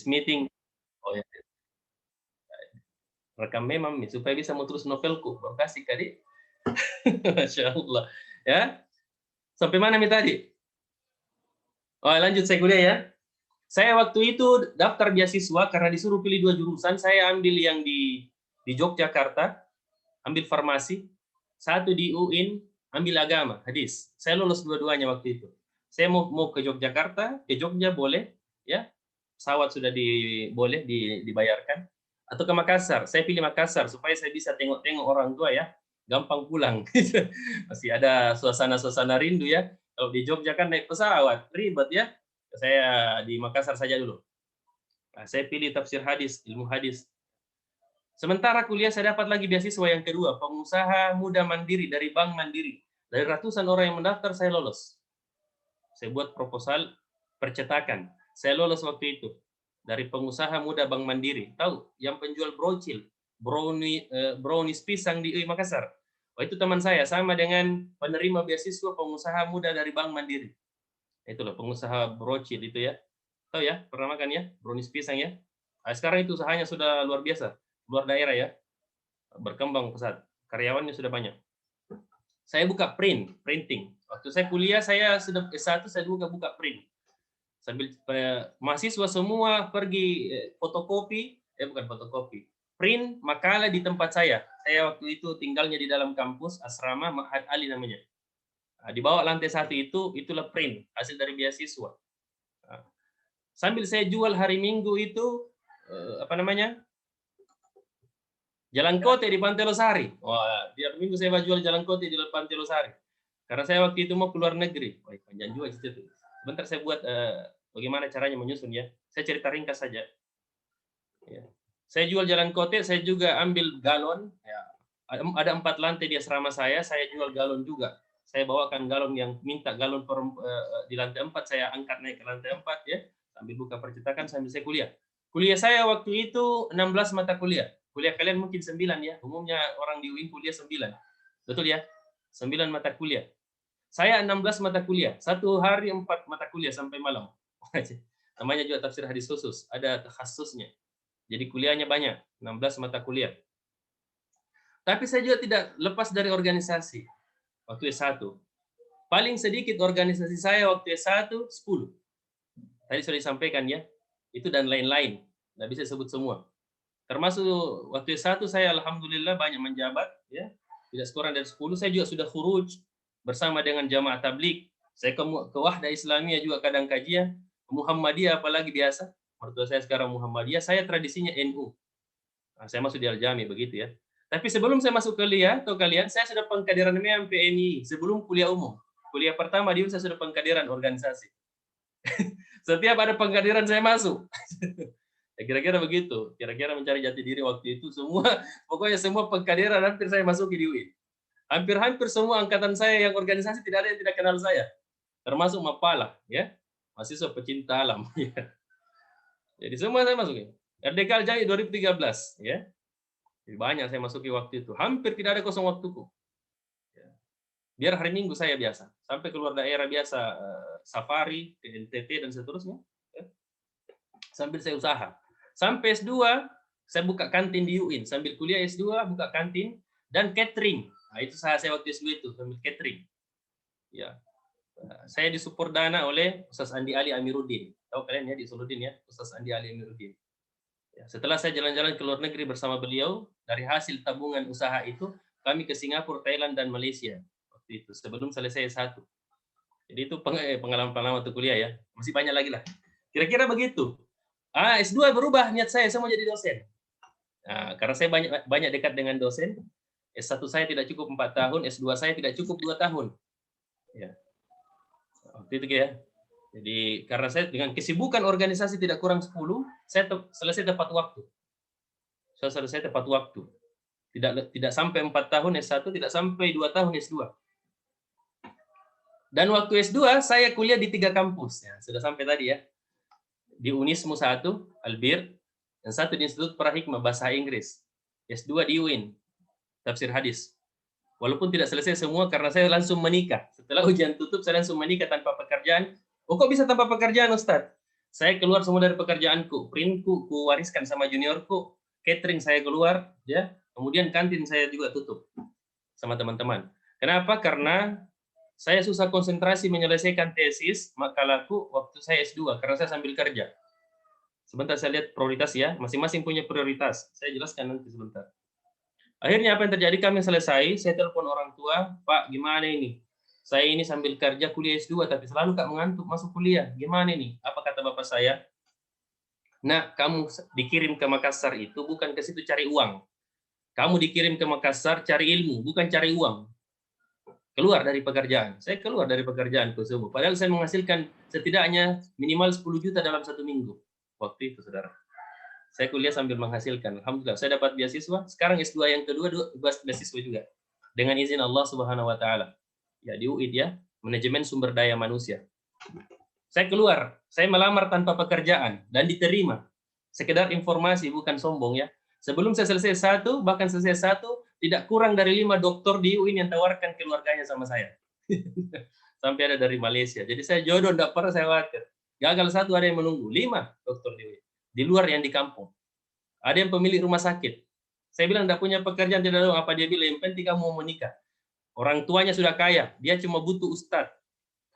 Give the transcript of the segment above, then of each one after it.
meeting. Oh ya, rekam memang nih supaya bisa mau terus novelku. Baru kasih kali. Masya Allah. Ya, sampai mana nih tadi? Oh, lanjut saya kuliah ya. Saya waktu itu daftar beasiswa karena disuruh pilih 2 jurusan. Saya ambil yang di Yogyakarta, ambil farmasi. Satu di UIN, ambil agama, hadis. Saya lulus dua-duanya waktu itu. Saya mau ke Yogyakarta, ke Jogja boleh, ya. Pesawat sudah boleh dibayarkan. Atau ke Makassar. Saya pilih Makassar supaya saya bisa tengok-tengok orang tua ya. Gampang pulang. Masih ada suasana-suasana rindu ya. Kalau di Jogja kan naik pesawat, ribet ya. Saya di Makassar saja dulu. Nah, saya pilih tafsir hadis, ilmu hadis. Sementara kuliah saya dapat lagi beasiswa yang kedua, pengusaha muda mandiri dari Bank Mandiri. Dari ratusan orang yang mendaftar, saya lolos. Saya buat proposal percetakan. Saya lolos waktu itu. Dari pengusaha muda Bank Mandiri. Tahu, yang penjual brocil, brownies pisang di Makassar. Oh, itu teman saya, sama dengan penerima beasiswa pengusaha muda dari Bank Mandiri. Itulah pengusaha brocil itu ya. Tahu ya, pernah makan ya, brownies pisang ya. Nah, sekarang itu usahanya sudah luar biasa, luar daerah ya, berkembang pesat. Karyawannya sudah banyak. Saya buka printing. Waktu saya kuliah, saya sudah S1, saya buka print. Sambil mahasiswa semua pergi fotokopi, bukan fotokopi, print makalah di tempat saya. Saya waktu itu tinggalnya di dalam kampus, asrama Ma'had Ali namanya. Nah, di bawah lantai 1 itulah print, hasil dari beasiswa. Nah, sambil saya jual hari Minggu itu, apa namanya, Jalan Kote di Pantai Losari. Wah, tiap minggu saya jual Jalan Kote di Pantai Losari. Karena saya waktu itu mau keluar negeri. Wah, panjang juga itu. Sebentar saya buat bagaimana caranya menyusun ya. Saya cerita ringkas saja. Ya. Saya jual Jalan Kote, saya juga ambil galon. Ya. Ada 4 lantai di asrama saya jual galon juga. Saya bawakan galon yang minta galon di lantai 4, saya angkat naik ke lantai 4 ya. Sambil buka percetakan, sambil saya kuliah. Kuliah saya waktu itu 16 mata kuliah. Kuliah kalian mungkin 9 ya. Umumnya orang di UIN kuliah 9. Betul ya? 9 mata kuliah. Saya 16 mata kuliah. Satu hari 4 mata kuliah sampai malam. Namanya juga tafsir hadis khusus. Ada khususnya. Jadi kuliahnya banyak. 16 mata kuliah. Tapi saya juga tidak lepas dari organisasi. Waktu S1. Paling sedikit organisasi saya waktu S1, 10. Tadi sudah disampaikan ya. Itu dan lain-lain. Nggak bisa sebut semua. Termasuk waktu S1 saya alhamdulillah banyak menjabat ya. Tidak kurang dari 10. Saya juga sudah khuruj bersama dengan jamaah tabligh. Saya ke Wahdah Islamiyah juga kadang kajian. Muhammadiyah apalagi biasa. Mertua saya sekarang Muhammadiyah, saya tradisinya NU. Nah, saya masuk di Al-Jami begitu ya. Tapi sebelum saya masuk kuliah atau kalian, saya sudah pengkaderan PMI sebelum kuliah umum. Kuliah pertama di saya sudah pengkaderan organisasi. Setiap ada pengkaderan saya masuk. Ya, kira-kira begitu. Kira-kira mencari jati diri waktu itu semua, pokoknya semua pengkaderan hampir saya masuki di UIN. Hampir semua angkatan saya yang organisasi tidak ada yang tidak kenal saya. Termasuk Mapala, ya. Mahasiswa pecinta alam. Ya. Jadi semua saya masuki. RDK Al-Jami 2013, ya. Jadi banyak saya masuki waktu itu. Hampir tidak ada kosong waktuku. Ya. Biar hari Minggu saya biasa. Sampai keluar daerah biasa, safari, ke NTT, dan seterusnya. Ya. Sambil saya usaha. Sampai S2, saya buka kantin di UIN. Sambil kuliah S2, buka kantin dan catering. Nah, itu saya waktu S2 itu, sambil catering. Ya. Saya disupport dana oleh Ustaz Andi Ali Amiruddin. Tahu kalian ya, di Soludin ya, Ustaz Andi Ali Amiruddin. Ya, setelah saya jalan-jalan ke luar negeri bersama beliau, dari hasil tabungan usaha itu, kami ke Singapura, Thailand, dan Malaysia. Waktu itu, sebelum selesai S1. Jadi itu pengalaman-pengalaman waktu kuliah ya. Masih banyak lagi lah. Kira-kira begitu. S2 berubah niat saya mau jadi dosen. Nah, karena saya banyak dekat dengan dosen, S1 saya tidak cukup 4 tahun, S2 saya tidak cukup 2 tahun. Ya. Waktu itu ya. Jadi karena saya dengan kesibukan organisasi tidak kurang 10, saya selesai tepat waktu. Saya selesai tepat waktu. Tidak sampai 4 tahun S1, tidak sampai 2 tahun S2. Dan waktu S2 saya kuliah di 3 kampus. Ya, sudah sampai tadi ya. Di Unismu 1, Albir, dan 1 di Institut Prahikmah Bahasa Inggris. S2 di UIN, tafsir hadis. Walaupun tidak selesai semua karena saya langsung menikah. Setelah ujian tutup saya langsung menikah tanpa pekerjaan. Oh, kok bisa tanpa pekerjaan, Ustaz? Saya keluar semua dari pekerjaanku, printku ku wariskan sama juniorku, catering saya keluar, ya. Kemudian kantin saya juga tutup sama teman-teman. Kenapa? Karena saya susah konsentrasi menyelesaikan tesis makalaku waktu saya S2 karena saya sambil kerja. Sebentar saya lihat prioritas ya, masing-masing punya prioritas. Saya jelaskan nanti sebentar. Akhirnya apa yang terjadi, kami selesai, saya telepon orang tua, Pak gimana ini? Saya ini sambil kerja kuliah S2 tapi selalu Kak mengantuk masuk kuliah. Gimana ini? Apa kata bapak saya? Nah, kamu dikirim ke Makassar itu bukan ke situ cari uang. Kamu dikirim ke Makassar cari ilmu, bukan cari uang. Keluar dari pekerjaan. Saya keluar dari pekerjaanku semua. Padahal saya menghasilkan setidaknya minimal 10 juta dalam 1 minggu. Waktu itu, saudara. Saya kuliah sambil menghasilkan. Alhamdulillah, saya dapat beasiswa. Sekarang S2 yang kedua, beasiswa juga. Dengan izin Allah Subhanahu wa Ta'ala. Ya, di UID ya, manajemen sumber daya manusia. Saya keluar, saya melamar tanpa pekerjaan dan diterima. Sekedar informasi, bukan sombong ya. Sebelum saya selesai satu, bahkan selesai satu, tidak kurang dari 5 dokter di UIN yang tawarkan keluarganya sama saya. Sampai ada dari Malaysia. Jadi saya jodoh, tidak pernah saya khawatir. Gagal satu, ada yang menunggu. 5 dokter di UIN. Di luar yang di kampung. Ada yang pemilik rumah sakit. Saya bilang, tidak punya pekerjaan, tidak tahu apa dia bilang. Yang penting kamu mau menikah. Orang tuanya sudah kaya. Dia cuma butuh ustadz.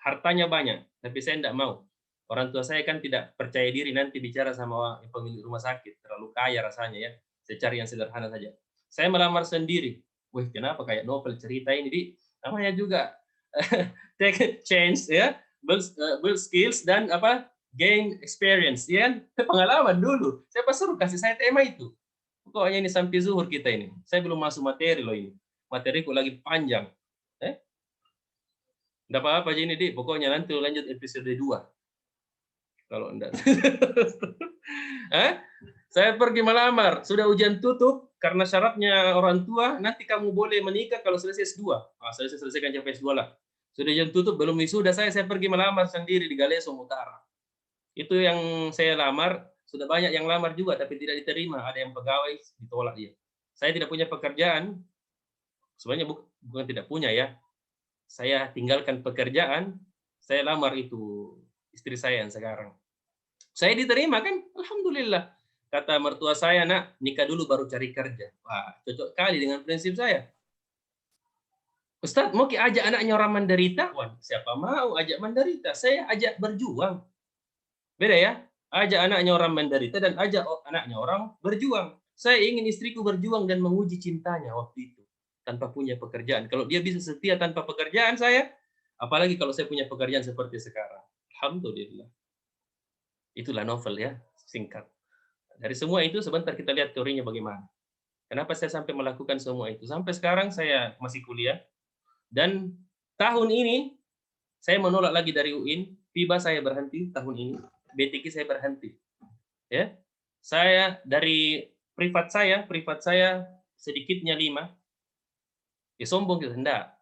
Hartanya banyak. Tapi saya tidak mau. Orang tua saya kan tidak percaya diri nanti bicara sama pemilik rumah sakit. Terlalu kaya rasanya ya. Saya cari yang sederhana saja. Saya melamar sendiri. Wih, kenapa kayak novel cerita ini, Di? Namanya juga take change ya. Build skills dan apa? Gain experience, ya. Pengalaman dulu. Siapa suruh kasih saya tema itu? Pokoknya ini sampai zuhur kita ini. Saya belum masuk materi loh ini. Materiku lagi panjang. Enggak apa-apa aja ini, Di. Pokoknya nanti lanjut episode 2. Kalau enggak. Saya pergi melamar. Sudah ujian tutup. Karena syaratnya orang tua, nanti kamu boleh menikah kalau selesai S2. Saya selesaikan sampai S2 lah. Sudah ujian tutup, belum wisuda saya pergi melamar sendiri di Galesong Utara. Itu yang saya lamar. Sudah banyak yang lamar juga, tapi tidak diterima. Ada yang pegawai, ditolak dia. Saya tidak punya pekerjaan. Sebenarnya bukan tidak punya ya. Saya tinggalkan pekerjaan, saya lamar itu istri saya yang sekarang. Saya diterima kan, alhamdulillah. Kata mertua saya, nak, nikah dulu baru cari kerja. Wah, cocok kali dengan prinsip saya. Ustadz, mau ajak anaknya orang menderita? Wah, siapa mau ajak menderita? Saya ajak berjuang. Beda ya? Ajak anaknya orang menderita dan ajak anaknya orang berjuang. Saya ingin istriku berjuang dan menguji cintanya waktu itu. Tanpa punya pekerjaan. Kalau dia bisa setia tanpa pekerjaan saya, apalagi kalau saya punya pekerjaan seperti sekarang. Alhamdulillah. Itulah novel ya, singkat. Dari semua itu sebentar kita lihat teorinya bagaimana. Kenapa saya sampai melakukan semua itu? Sampai sekarang saya masih kuliah. Dan tahun ini saya menolak lagi dari UIN. FIBA saya berhenti tahun ini. BTK saya berhenti. Ya. Saya dari privat saya sedikitnya 5. Ya sombong gitu, enggak.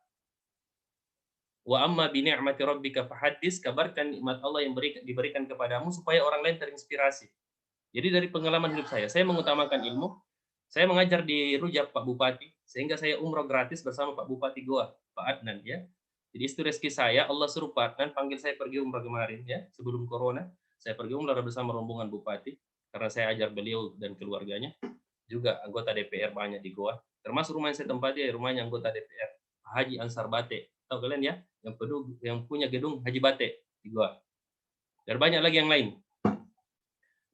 Wa amma bi ni'mati rabbika fahaddits, kabarkan nikmat Allah yang diberikan kepadamu supaya orang lain terinspirasi. Jadi dari pengalaman hidup saya mengutamakan ilmu. Saya mengajar di Rujak Pak Bupati, sehingga saya umroh gratis bersama Pak Bupati Goa, Pak Adnan ya. Jadi itu rezeki saya, Allah suruh Pak Adnan panggil saya pergi umroh kemarin ya, sebelum corona. Saya pergi umroh bersama rombongan Bupati, karena saya ajar beliau dan keluarganya. Juga anggota DPR banyak di Goa, termasuk rumah yang saya tempati, rumahnya anggota DPR, Haji Ansar Bate. Tahu kalian ya, yang punya gedung Haji Bate di Goa. Dan banyak lagi yang lain.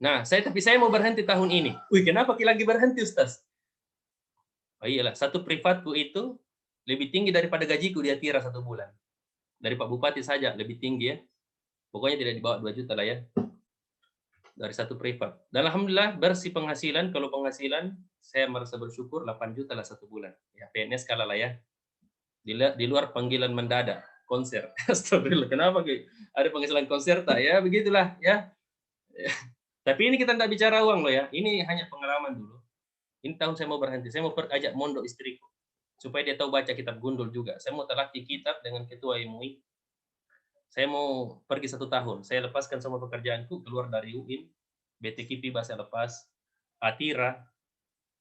Nah, tapi saya mau berhenti tahun ini. Wih, kenapa lagi berhenti, Ustaz? Oh iyalah, satu privatku itu lebih tinggi daripada gajiku di Atira 1 bulan. Dari Pak Bupati saja lebih tinggi ya. Pokoknya tidak di bawah 2 juta lah ya. Dari satu privat. Dan alhamdulillah bersih penghasilan. Kalau penghasilan saya merasa bersyukur 8 juta lah 1 bulan. Ya PNS kalah lah ya. Di luar panggilan mendadak, konser. Astagfirullah, kenapa ada penghasilan konser tak? Ya begitulah ya. Tapi ini kita tidak bicara uang loh ya. Ini hanya pengalaman dulu. Ini tahun saya mau berhenti. Saya mau ajak mondok istriku. Supaya dia tahu baca kitab gundul juga. Saya mau telaki kitab dengan ketua MUI. Saya mau pergi 1 tahun. Saya lepaskan semua pekerjaanku. Keluar dari UIN. BTK FIBA saya lepas. Atira.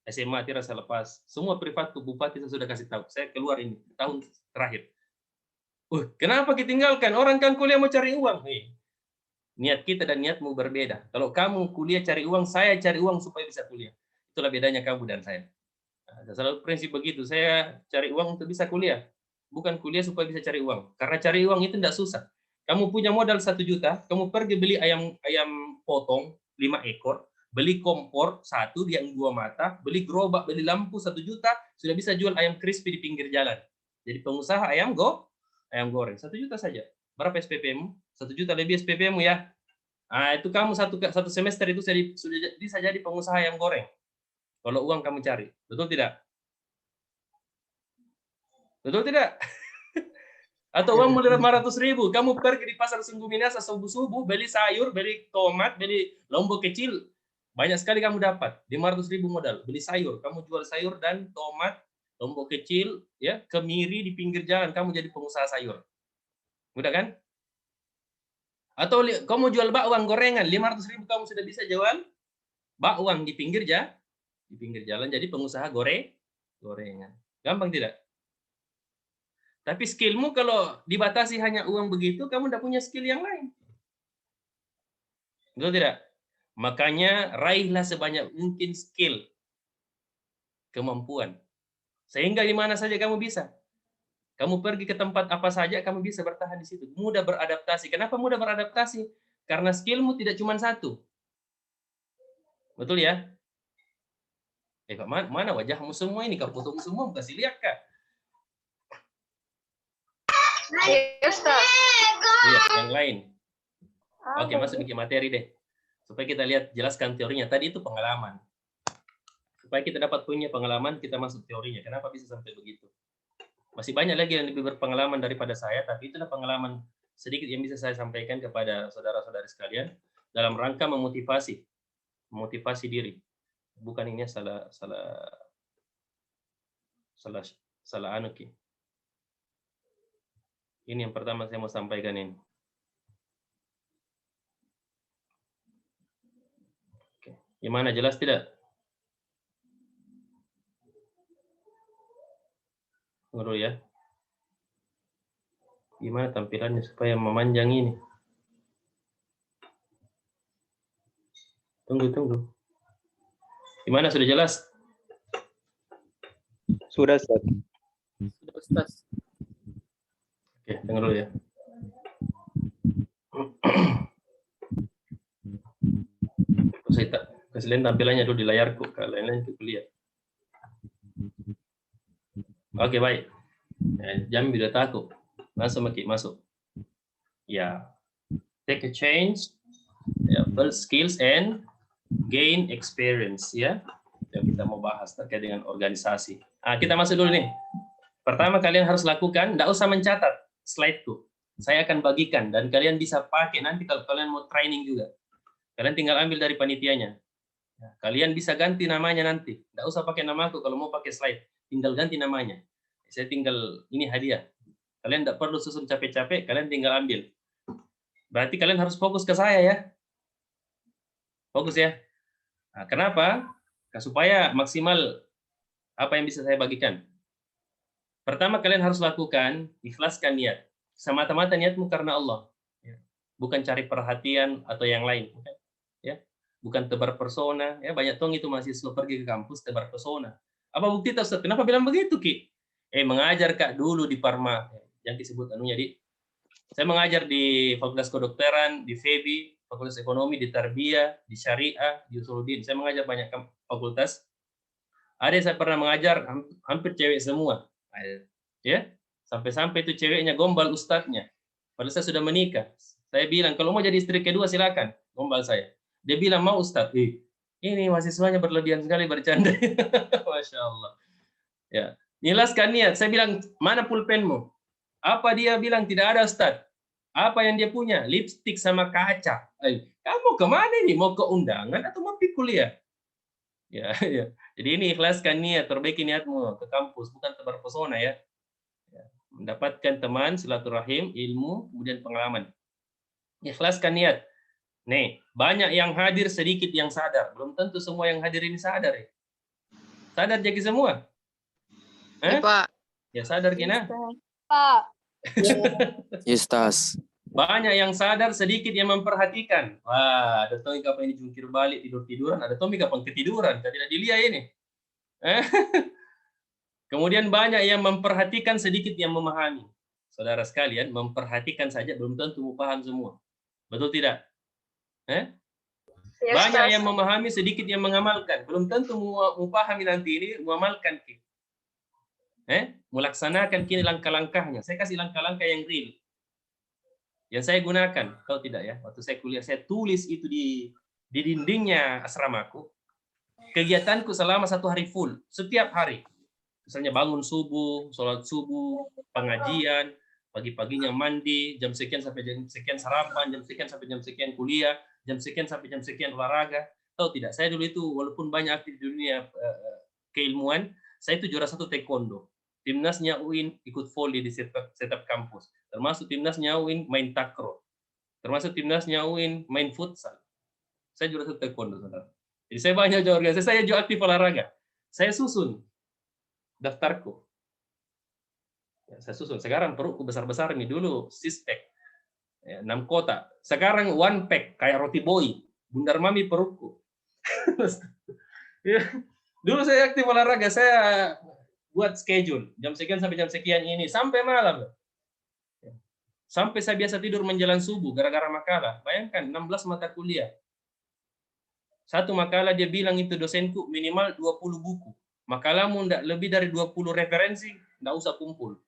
SMA Atira saya lepas. Semua privatku, Bupati saya sudah kasih tahu. Saya keluar ini. Tahun terakhir. Kenapa ditinggalkan? Orang kan kuliah mau cari uang. Niat kita dan niatmu berbeda. Kalau kamu kuliah cari uang, saya cari uang supaya bisa kuliah. Itulah bedanya kamu dan saya. Nah, selalu prinsip begitu. Saya cari uang untuk bisa kuliah. Bukan kuliah supaya bisa cari uang. Karena cari uang itu tidak susah. Kamu punya modal 1 juta, kamu pergi beli ayam potong 5 ekor, beli kompor 1 yang 2 mata, beli gerobak, beli lampu 1 juta, sudah bisa jual ayam crispy di pinggir jalan. Jadi pengusaha ayam goreng 1 juta saja. Berapa SPP-mu? 1 juta lebih SPP-mu ya. Nah, itu kamu satu semester itu sudah bisa jadi pengusaha ayam goreng. Kalau uang kamu cari. Betul tidak? Betul tidak? Atau uang mulai 500.000, kamu pergi di pasar Sungguh Minasa subuh-subuh, beli sayur, beli tomat, beli lombok kecil, banyak sekali kamu dapat. 500.000 modal, beli sayur, kamu jual sayur dan tomat, lombok kecil, ya, kemiri di pinggir jalan, kamu jadi pengusaha sayur. Mudah kan? Atau kamu jual bakwan gorengan, 500.000 kamu sudah bisa jual bakwan di pinggir jalan, jadi pengusaha gorengan. Gampang tidak? Tapi skillmu kalau dibatasi hanya uang begitu, kamu tidak punya skill yang lain. Betul tidak? Makanya raihlah sebanyak mungkin skill, kemampuan. Sehingga di mana saja kamu bisa. Kamu pergi ke tempat apa saja, kamu bisa bertahan di situ. Mudah beradaptasi. Kenapa mudah beradaptasi? Karena skillmu tidak cuma satu. Betul ya? Kak, mana wajahmu semua ini? Kak, fotomu semua, kasih lihat, Kak. Iya, yang lain. Oke, masuk ke materi deh. Supaya kita lihat, jelaskan teorinya. Tadi itu pengalaman. Supaya kita dapat punya pengalaman, kita masuk teorinya. Kenapa bisa sampai begitu? Masih banyak lagi yang lebih berpengalaman daripada saya, tapi itulah pengalaman sedikit yang bisa saya sampaikan kepada saudara-saudari sekalian dalam rangka memotivasi diri. Bukan ini salah anu Ki. Ini yang pertama saya mau sampaikan ini. Oke. Gimana, jelas tidak? Tunggu ya. Gimana tampilannya supaya memanjang ini? Tunggu. Gimana, sudah jelas? Sudah, Ustaz. Sudah, Ustaz. Oke, tunggu dulu ya. Saya kasih lihat tampilannya dulu di layarku, kalau lain-lain itu lihat. Oke, baik. Jam sudah takut. Langsung masuk. Ya. Take a change, ya, build skills and gain experience, ya. Yang kita mau bahas terkait dengan organisasi. Kita masuk dulu nih. Pertama kalian harus lakukan, tidak usah mencatat slide-ku. Saya akan bagikan dan kalian bisa pakai nanti kalau kalian mau training juga. Kalian tinggal ambil dari panitianya. Kalian bisa ganti namanya nanti. Tidak usah pakai namaku kalau mau pakai slide. Tinggal ganti namanya. Saya tinggal, ini hadiah. Kalian tidak perlu susun capek-capek, kalian tinggal ambil. Berarti kalian harus fokus ke saya ya. Fokus ya. Kenapa? Supaya maksimal apa yang bisa saya bagikan. Pertama kalian harus lakukan, ikhlaskan niat. Semata-mata niatmu karena Allah. Bukan cari perhatian atau yang lain. Ya. Bukan tebar persona. Ya, banyak tong itu mahasiswa pergi ke kampus tebar persona. Apa bukti Ustaz? Kenapa bilang begitu, Ki? Mengajar Kak dulu di Parma. Yang disebut anunya di. Saya mengajar di Fakultas Kedokteran, di FEBI, Fakultas Ekonomi, di Tarbiyah, di Syariah, di Usuluddin. Saya mengajar banyak fakultas. Ada yang saya pernah mengajar hampir cewek semua. Ya, sampai-sampai itu ceweknya gombal ustadznya. Padahal saya sudah menikah. Saya bilang kalau mau jadi istri kedua silakan, gombal saya. Dia bilang mau ustadz. Ini mahasiswanya berlebihan sekali bercanda. Masya Allah. Ya, jelaskan niat. Saya bilang mana pulpenmu? Apa dia bilang tidak ada ustadz? Apa yang dia punya? Lipstik sama kaca. Kamu kemana nih? Mau ke undangan atau mau pergi kuliah? Ya. Jadi ini ikhlaskan niat, perbaiki niatmu ke kampus, bukan tebar pesona ya. Mendapatkan teman, silaturahim, ilmu, kemudian pengalaman. Ikhlaskan niat. Nih, banyak yang hadir, sedikit yang sadar. Belum tentu semua yang hadir ini sadar ya. Sadar jadi semua? Ya, Pak. Ya sadar Kina? Pak. Yes, Tas. Banyak yang sadar, sedikit yang memperhatikan. Wah, ada Tommy kapan ini jungkir balik, tidur-tiduran. Ada Tommy kapan ketiduran. Tidak dilihat ini. Kemudian banyak yang memperhatikan, sedikit yang memahami. Saudara sekalian, memperhatikan saja belum tentu paham semua. Betul tidak? Banyak yang memahami, sedikit yang mengamalkan. Belum tentu memahami nanti ini, mengamalkan. Melaksanakan kini langkah-langkahnya. Saya kasih langkah-langkah yang real. Yang saya gunakan, kalau tidak ya, waktu saya kuliah, saya tulis itu di dindingnya asramaku. Kegiatanku selama 1 hari full, setiap hari. Misalnya bangun subuh, sholat subuh, pengajian, pagi-paginya mandi, jam sekian sampai jam sekian sarapan, jam sekian sampai jam sekian kuliah, jam sekian sampai jam sekian olahraga. Tahu tidak, saya dulu itu walaupun banyak aktif di dunia keilmuan, saya itu juara 1 taekwondo. Timnasnya UIN ikut volley di setiap kampus. Termasuk timnasnya UIN main takraw. Termasuk timnasnya UIN main futsal. Saya juara 1 taekwondo, saudara. Jadi saya banyak juga organisasi, saya juga aktif olahraga. Saya susun daftarku. Ya, saya susun. Sekarang perutku besar-besar ini, dulu 6 pack. Ya, 6 kotak. Sekarang 1 pack, kayak roti boy. Bundar mami perutku. Ya. Dulu saya aktif olahraga, saya buat schedule. Jam sekian sampai jam sekian ini. Sampai malam. Sampai saya biasa tidur menjelang subuh, gara-gara makalah. Bayangkan, 16 mata kuliah. Satu makalah dia bilang itu dosenku minimal 20 buku. Makalahmu tidak lebih dari 20 referensi, tidak usah kumpul.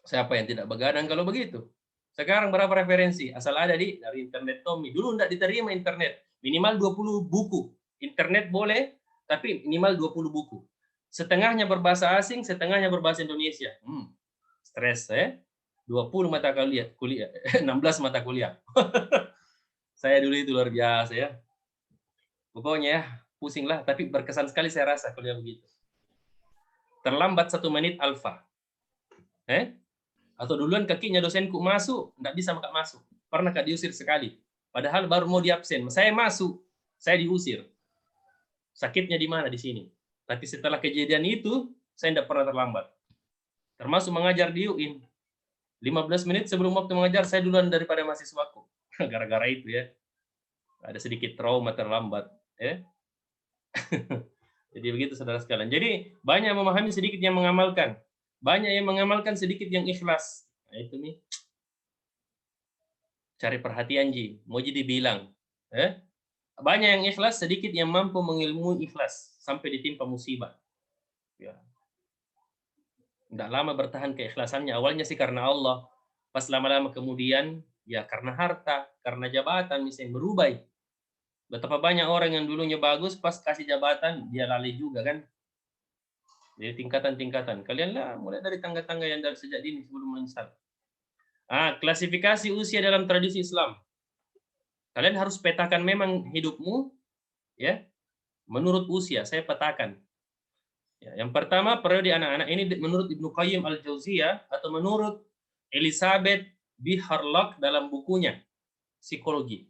Siapa yang tidak begadang kalau begitu? Sekarang berapa referensi? Asal ada dari internet Tommy. Dulu tidak diterima internet. Minimal 20 buku. Internet boleh, tapi minimal 20 buku. Setengahnya berbahasa asing, setengahnya berbahasa Indonesia. Stres, 20 mata kuliah, 16 mata kuliah. Saya dulu itu luar biasa ya. Pokoknya ya, pusing lah, tapi berkesan sekali saya rasa kuliah begitu. Terlambat 1 menit alfa. Atau duluan kakinya dosenku masuk, tidak bisa masuk. Pernah diusir sekali. Padahal baru mau diabsen. Saya masuk, saya diusir. Sakitnya di mana? Di sini. Tapi setelah kejadian itu, saya tidak pernah terlambat. Termasuk mengajar di UIN. 15 menit sebelum waktu mengajar, saya duluan daripada mahasiswaku. Gara-gara itu ya. Ada sedikit trauma terlambat. Jadi begitu saudara sekalian. Jadi banyak yang memahami, sedikit yang mengamalkan. Banyak yang mengamalkan, sedikit yang ikhlas. Nah, itu nih. Cari perhatian Ji. Mau jadi bilang. Banyak yang ikhlas, sedikit yang mampu mengilmui ikhlas. Sampai ditimpa musibah. Ya. Tidak lama bertahan keikhlasannya. Awalnya sih karena Allah. Pas lama-lama kemudian, ya karena harta, karena jabatan misalnya berubah. Betapa banyak orang yang dulunya bagus, pas kasih jabatan, dia lalai juga kan. Jadi tingkatan-tingkatan. Kalian lah mulai dari tangga-tangga yang dari sejak dini sebelum menyesal. Klasifikasi usia dalam tradisi Islam. Kalian harus petakan memang hidupmu, ya, menurut usia. Saya petakan. Ya, yang pertama, periode anak-anak ini menurut Ibnu Qayyim al-Jauziyah atau menurut Elizabeth B. Harlock dalam bukunya Psikologi.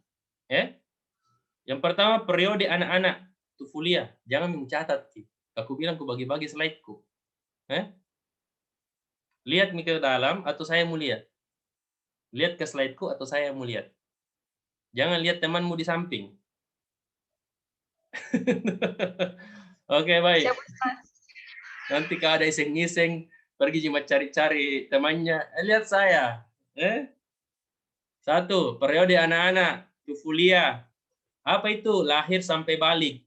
Yang pertama, periode anak-anak tufulia. Jangan mencatat. Aku bilang, aku bagi-bagi slide-ku. Lihat ke dalam atau saya mau lihat? Lihat ke slide-ku atau saya mau lihat? Jangan lihat temanmu di samping. Oke, baik. Nanti kalau ada iseng-iseng, pergi cuma cari-cari temannya. Lihat saya. 1, periode anak-anak tufulia. Apa itu? Lahir sampai balik.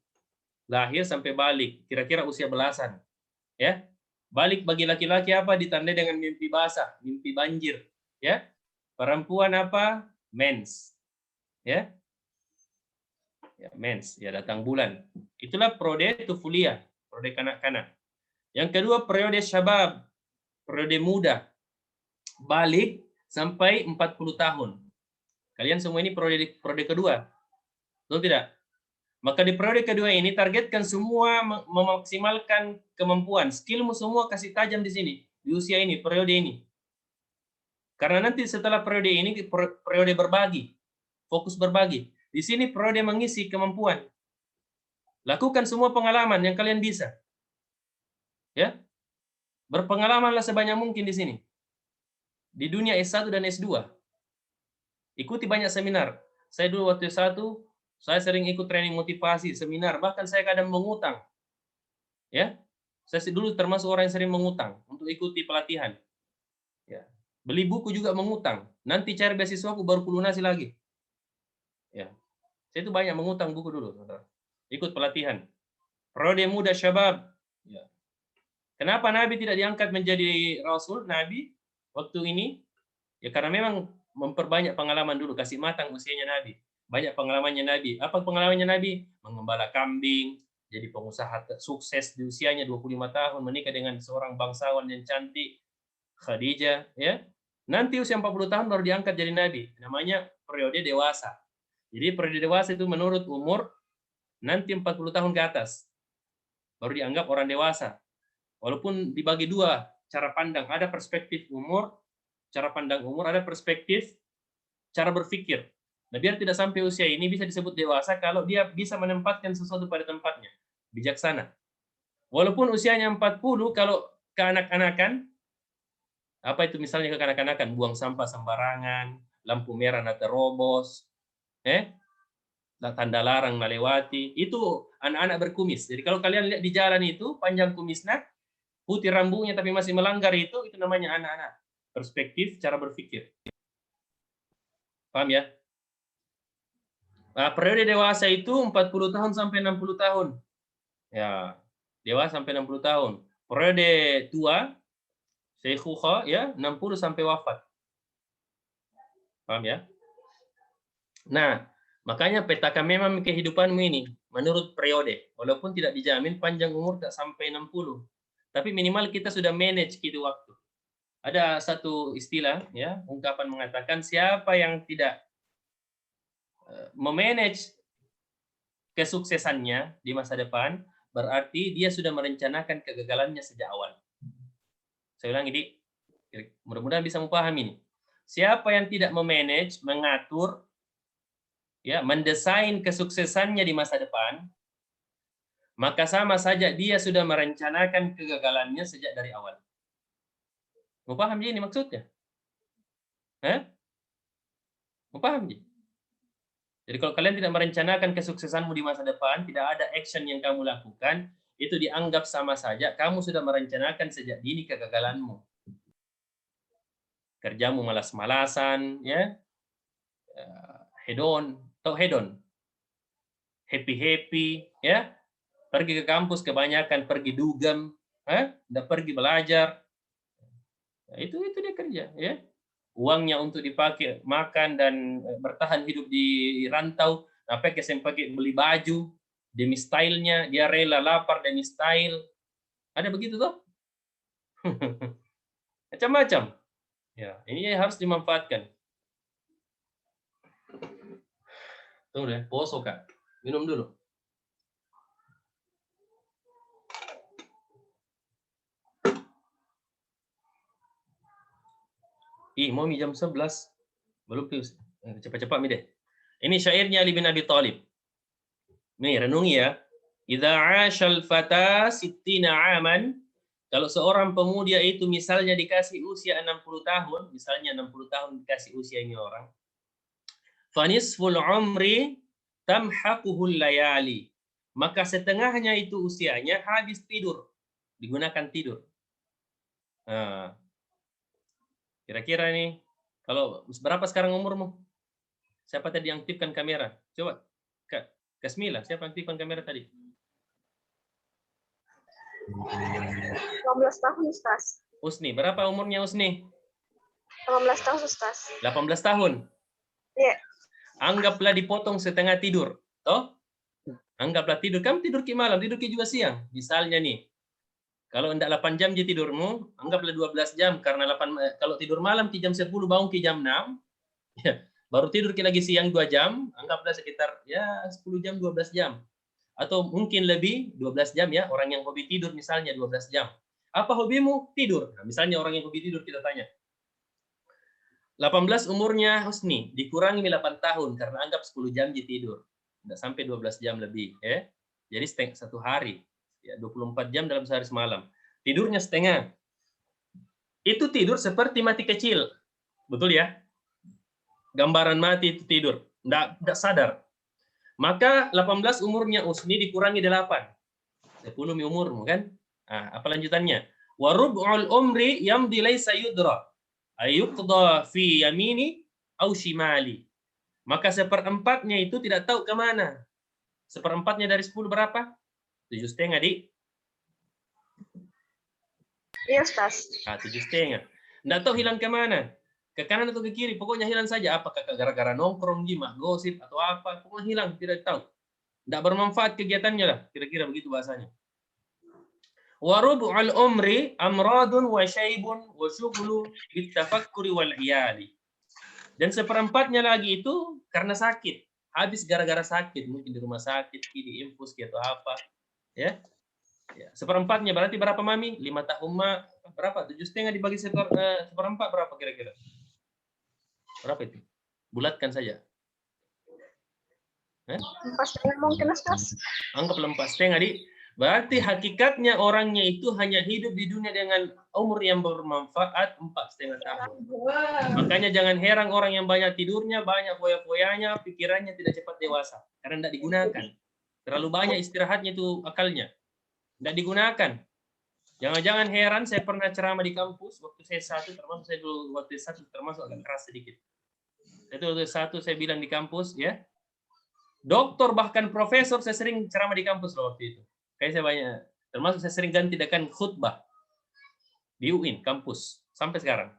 Lahir sampai balik. Kira-kira usia belasan. Ya. Balik bagi laki-laki apa? Ditandai dengan mimpi basah, mimpi banjir. Ya. Perempuan apa? Mens. Ya. Ya, mens. Ya, datang bulan. Itulah periode tufulia, periode kanak-kanak. Yang kedua, periode syabab, periode muda. Balik sampai 40 tahun. Kalian semua ini periode kedua. Betul tidak? Maka di periode kedua ini targetkan semua memaksimalkan kemampuan. Skillmu semua kasih tajam di sini. Di usia ini, periode ini. Karena nanti setelah periode ini, periode berbagi. Fokus berbagi. Di sini periode mengisi kemampuan. Lakukan semua pengalaman yang kalian bisa. Ya. Berpengalamanlah sebanyak mungkin di sini. Di dunia S1 dan S2. Ikuti banyak seminar. Saya dulu waktu S1, saya sering ikut training motivasi, seminar, bahkan saya kadang mengutang. Ya, saya dulu termasuk orang yang sering mengutang untuk ikuti pelatihan. Ya. Beli buku juga mengutang. Nanti cari beasiswa aku baru lunasi lagi. Ya. Saya itu banyak mengutang buku dulu. Ikut pelatihan. Prode Muda Syabab. Ya. Kenapa Nabi tidak diangkat menjadi Rasul, Nabi, waktu ini? Ya karena memang memperbanyak pengalaman dulu, kasih matang usianya Nabi. Banyak pengalamannya Nabi. Apa pengalamannya Nabi? Mengembala kambing, jadi pengusaha sukses di usianya 25 tahun, menikah dengan seorang bangsawan yang cantik, Khadijah. Ya. Nanti usia 40 tahun baru diangkat jadi Nabi. Namanya periode dewasa. Jadi periode dewasa itu menurut umur, nanti 40 tahun ke atas. Baru dianggap orang dewasa. Walaupun dibagi dua cara pandang, ada perspektif umur, cara pandang umur, ada perspektif cara berpikir. Nah, biar tidak sampai usia ini bisa disebut dewasa kalau dia bisa menempatkan sesuatu pada tempatnya, bijaksana. Walaupun usianya 40, kalau kekanak-kanakan, apa itu misalnya kekanak-kanakan, buang sampah sembarangan, lampu merah nak terobos, tanda larang melewati, itu anak-anak berkumis. Jadi kalau kalian lihat di jalan itu, panjang kumisnya, putih rambutnya tapi masih melanggar itu namanya anak-anak. Perspektif cara berpikir. Paham ya? Nah, periode dewasa itu 40 tahun sampai 60 tahun. Ya, dewasa sampai 60 tahun. Periode tua, Syekhuha, ya, 60 sampai wafat. Paham ya? Nah, makanya petakan memang kehidupanmu ini menurut periode. Walaupun tidak dijamin panjang umur tak sampai 60. Tapi minimal kita sudah manage gitu waktu. Ada satu istilah, ya, ungkapan mengatakan siapa yang tidak memanage kesuksesannya di masa depan, berarti dia sudah merencanakan kegagalannya sejak awal. Saya ulang ini, mudah-mudahan bisa memahami ini. Siapa yang tidak memanage, mengatur, ya, mendesain kesuksesannya di masa depan, maka sama saja dia sudah merencanakan kegagalannya sejak dari awal. Mau paham ini maksudnya? Mau paham ji? Jadi kalau kalian tidak merencanakan kesuksesanmu di masa depan, tidak ada action yang kamu lakukan, itu dianggap sama saja kamu sudah merencanakan sejak dini kegagalanmu. Kerjamu malas-malasan, ya, hedon, atau hedon, happy-happy, ya, pergi ke kampus kebanyakan pergi dugem, udah pergi belajar, nah, itu dia kerja, ya. Uangnya untuk dipakai makan dan bertahan hidup di rantau, apa pakai beli baju demi stylenya, dia rela lapar demi style, ada begitu toh? Macam-macam. Ya, ini harus dimanfaatkan. Tunggu deh, poso Kak. Minum dulu. Mau jam 11. Belum pius. Cepat-cepat mi deh. Ini syairnya Ali bin Abi Thalib. Nih, renungi ya. Idza 'ashal fata 60 aman, kalau seorang pemuda itu misalnya dikasih usia 60 tahun, misalnya 60 tahun dikasih usia ini orang, fanisful umri tamhaquhul layali, maka setengahnya itu usianya habis tidur, digunakan tidur. Nah, kira-kira nih, kalau berapa sekarang umurmu? Siapa tadi yang aktifkan kamera? Coba, Kak Kasmila, siapa yang aktifkan kamera tadi? 18 tahun, Ustaz. Usni, berapa umurnya Usni? 18 tahun, Ustaz. 18 tahun? Iya. Anggaplah dipotong setengah tidur. Toh? Anggaplah tidur. Kamu tidur ke malam, tidur ke juga siang. Misalnya nih, kalau enggak 8 jam di tidurmu, anggaplah 12 jam. Karena kalau tidur malam ke jam 10, bangun ke jam 6. Ya, baru tidur ke lagi siang 2 jam, anggaplah sekitar ya 10 jam, 12 jam. Atau mungkin lebih, 12 jam ya, orang yang hobi tidur misalnya 12 jam. Apa hobimu? Tidur. Nah, misalnya orang yang hobi tidur kita tanya. 18 umurnya Husni, dikurangi 8 tahun karena anggap 10 jam di tidur. Tidak sampai 12 jam lebih, ya. Jadi satu hari, ya 24 jam dalam sehari semalam. Tidurnya setengah. Itu tidur seperti mati kecil. Betul ya? gambaran mati itu tidur, enggak sadar. Maka 18 umurnya Usni dikurangi 8. 10 umurmu kan? Nah, apa lanjutannya? Wa rub'ul umri yamdi laysa yudra. Ayuqda fi yamini au shimali. Maka seperempatnya itu tidak tahu kemana. Seperempatnya dari 10 berapa? 7,5, Dik. Iya, Ustaz. 7,5. Nggak tahu hilang kemana. Ke kanan atau ke kiri, pokoknya hilang saja. Apakah gara-gara nongkrong, gimana, gosip, atau apa. Pokoknya hilang, tidak tahu. Nggak bermanfaat kegiatannya lah. Kira-kira begitu bahasanya. Wa rub'ul umri amradun wa syaibun wa syughlu bitafakkuri wal iyali. Dan seperempatnya lagi itu karena sakit. Habis gara-gara sakit, mungkin di rumah sakit, di infus atau apa. Ya. Seperempatnya berarti berapa, Mami? 5 tahun, berapa? 7,5 dibagi seperempat berapa kira-kira? Berapa itu? Bulatkan saja. 4,5 mungkin, Ustaz. Anggap 4,5, Dik. Berarti hakikatnya orangnya itu hanya hidup di dunia dengan umur yang bermanfaat 4,5 tahun. Makanya jangan heran orang yang banyak tidurnya, banyak foya-foyanya, pikirannya tidak cepat dewasa. Karena tidak digunakan. Terlalu banyak istirahatnya itu akalnya. Tidak digunakan. Jangan-jangan heran, saya pernah ceramah di kampus, waktu saya termasuk agak keras sedikit. Itu waktu satu saya bilang di kampus, ya. Doktor bahkan profesor saya sering ceramah di kampus loh waktu itu. Kayak saya banyak, termasuk saya sering gantikan khutbah di UIN kampus sampai sekarang.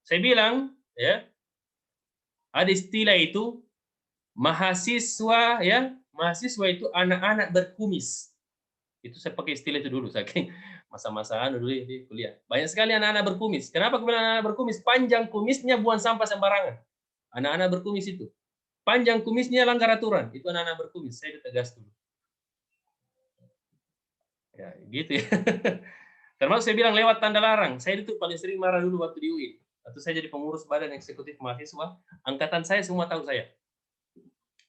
Saya bilang, ya, ada istilah itu mahasiswa, ya, mahasiswa itu anak-anak berkumis. Itu saya pakai istilah itu dulu, saking masa-masa dulu di kuliah. Banyak sekali anak-anak berkumis. Kenapa aku bilang anak-anak berkumis? Panjang kumisnya buang sampah sembarangan. Anak-anak berkumis itu. Panjang kumisnya langgar aturan. Itu anak-anak berkumis. Saya tegas dulu. Ya, gitu ya. Termasuk saya bilang lewat tanda larang. Saya itu paling sering marah dulu waktu di UIN. Waktu saya jadi pengurus badan eksekutif mahasiswa, angkatan saya semua tahu saya.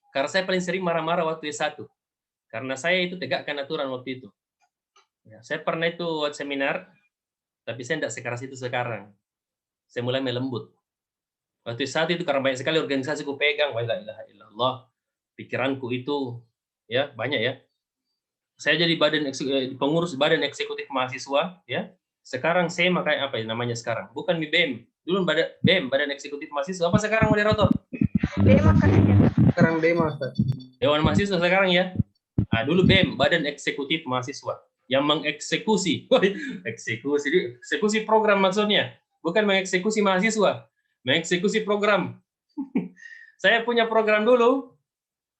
Karena saya paling sering marah-marah waktu S1. Karena saya itu tegakkan aturan waktu itu. Ya, saya pernah itu buat seminar, tapi saya tidak sekeras itu sekarang. Saya mulai melembut. Waktu saat itu karena banyak sekali organisasi ku pegang, wa la ilaha illallah. Pikiranku itu ya banyak ya. Saya jadi pengurus badan eksekutif mahasiswa ya. Sekarang saya kayak apa ya namanya sekarang? Bukan BEM. Dulu BEM, badan eksekutif mahasiswa. Apa sekarang moderator? Dema katanya. Sekarang demo, Ustaz. Dewan mahasiswa sekarang ya. Nah, dulu BEM, badan eksekutif mahasiswa yang mengeksekusi. Eksekusi program maksudnya. Bukan mengeksekusi mahasiswa. Mengeksekusi program. Saya punya program dulu.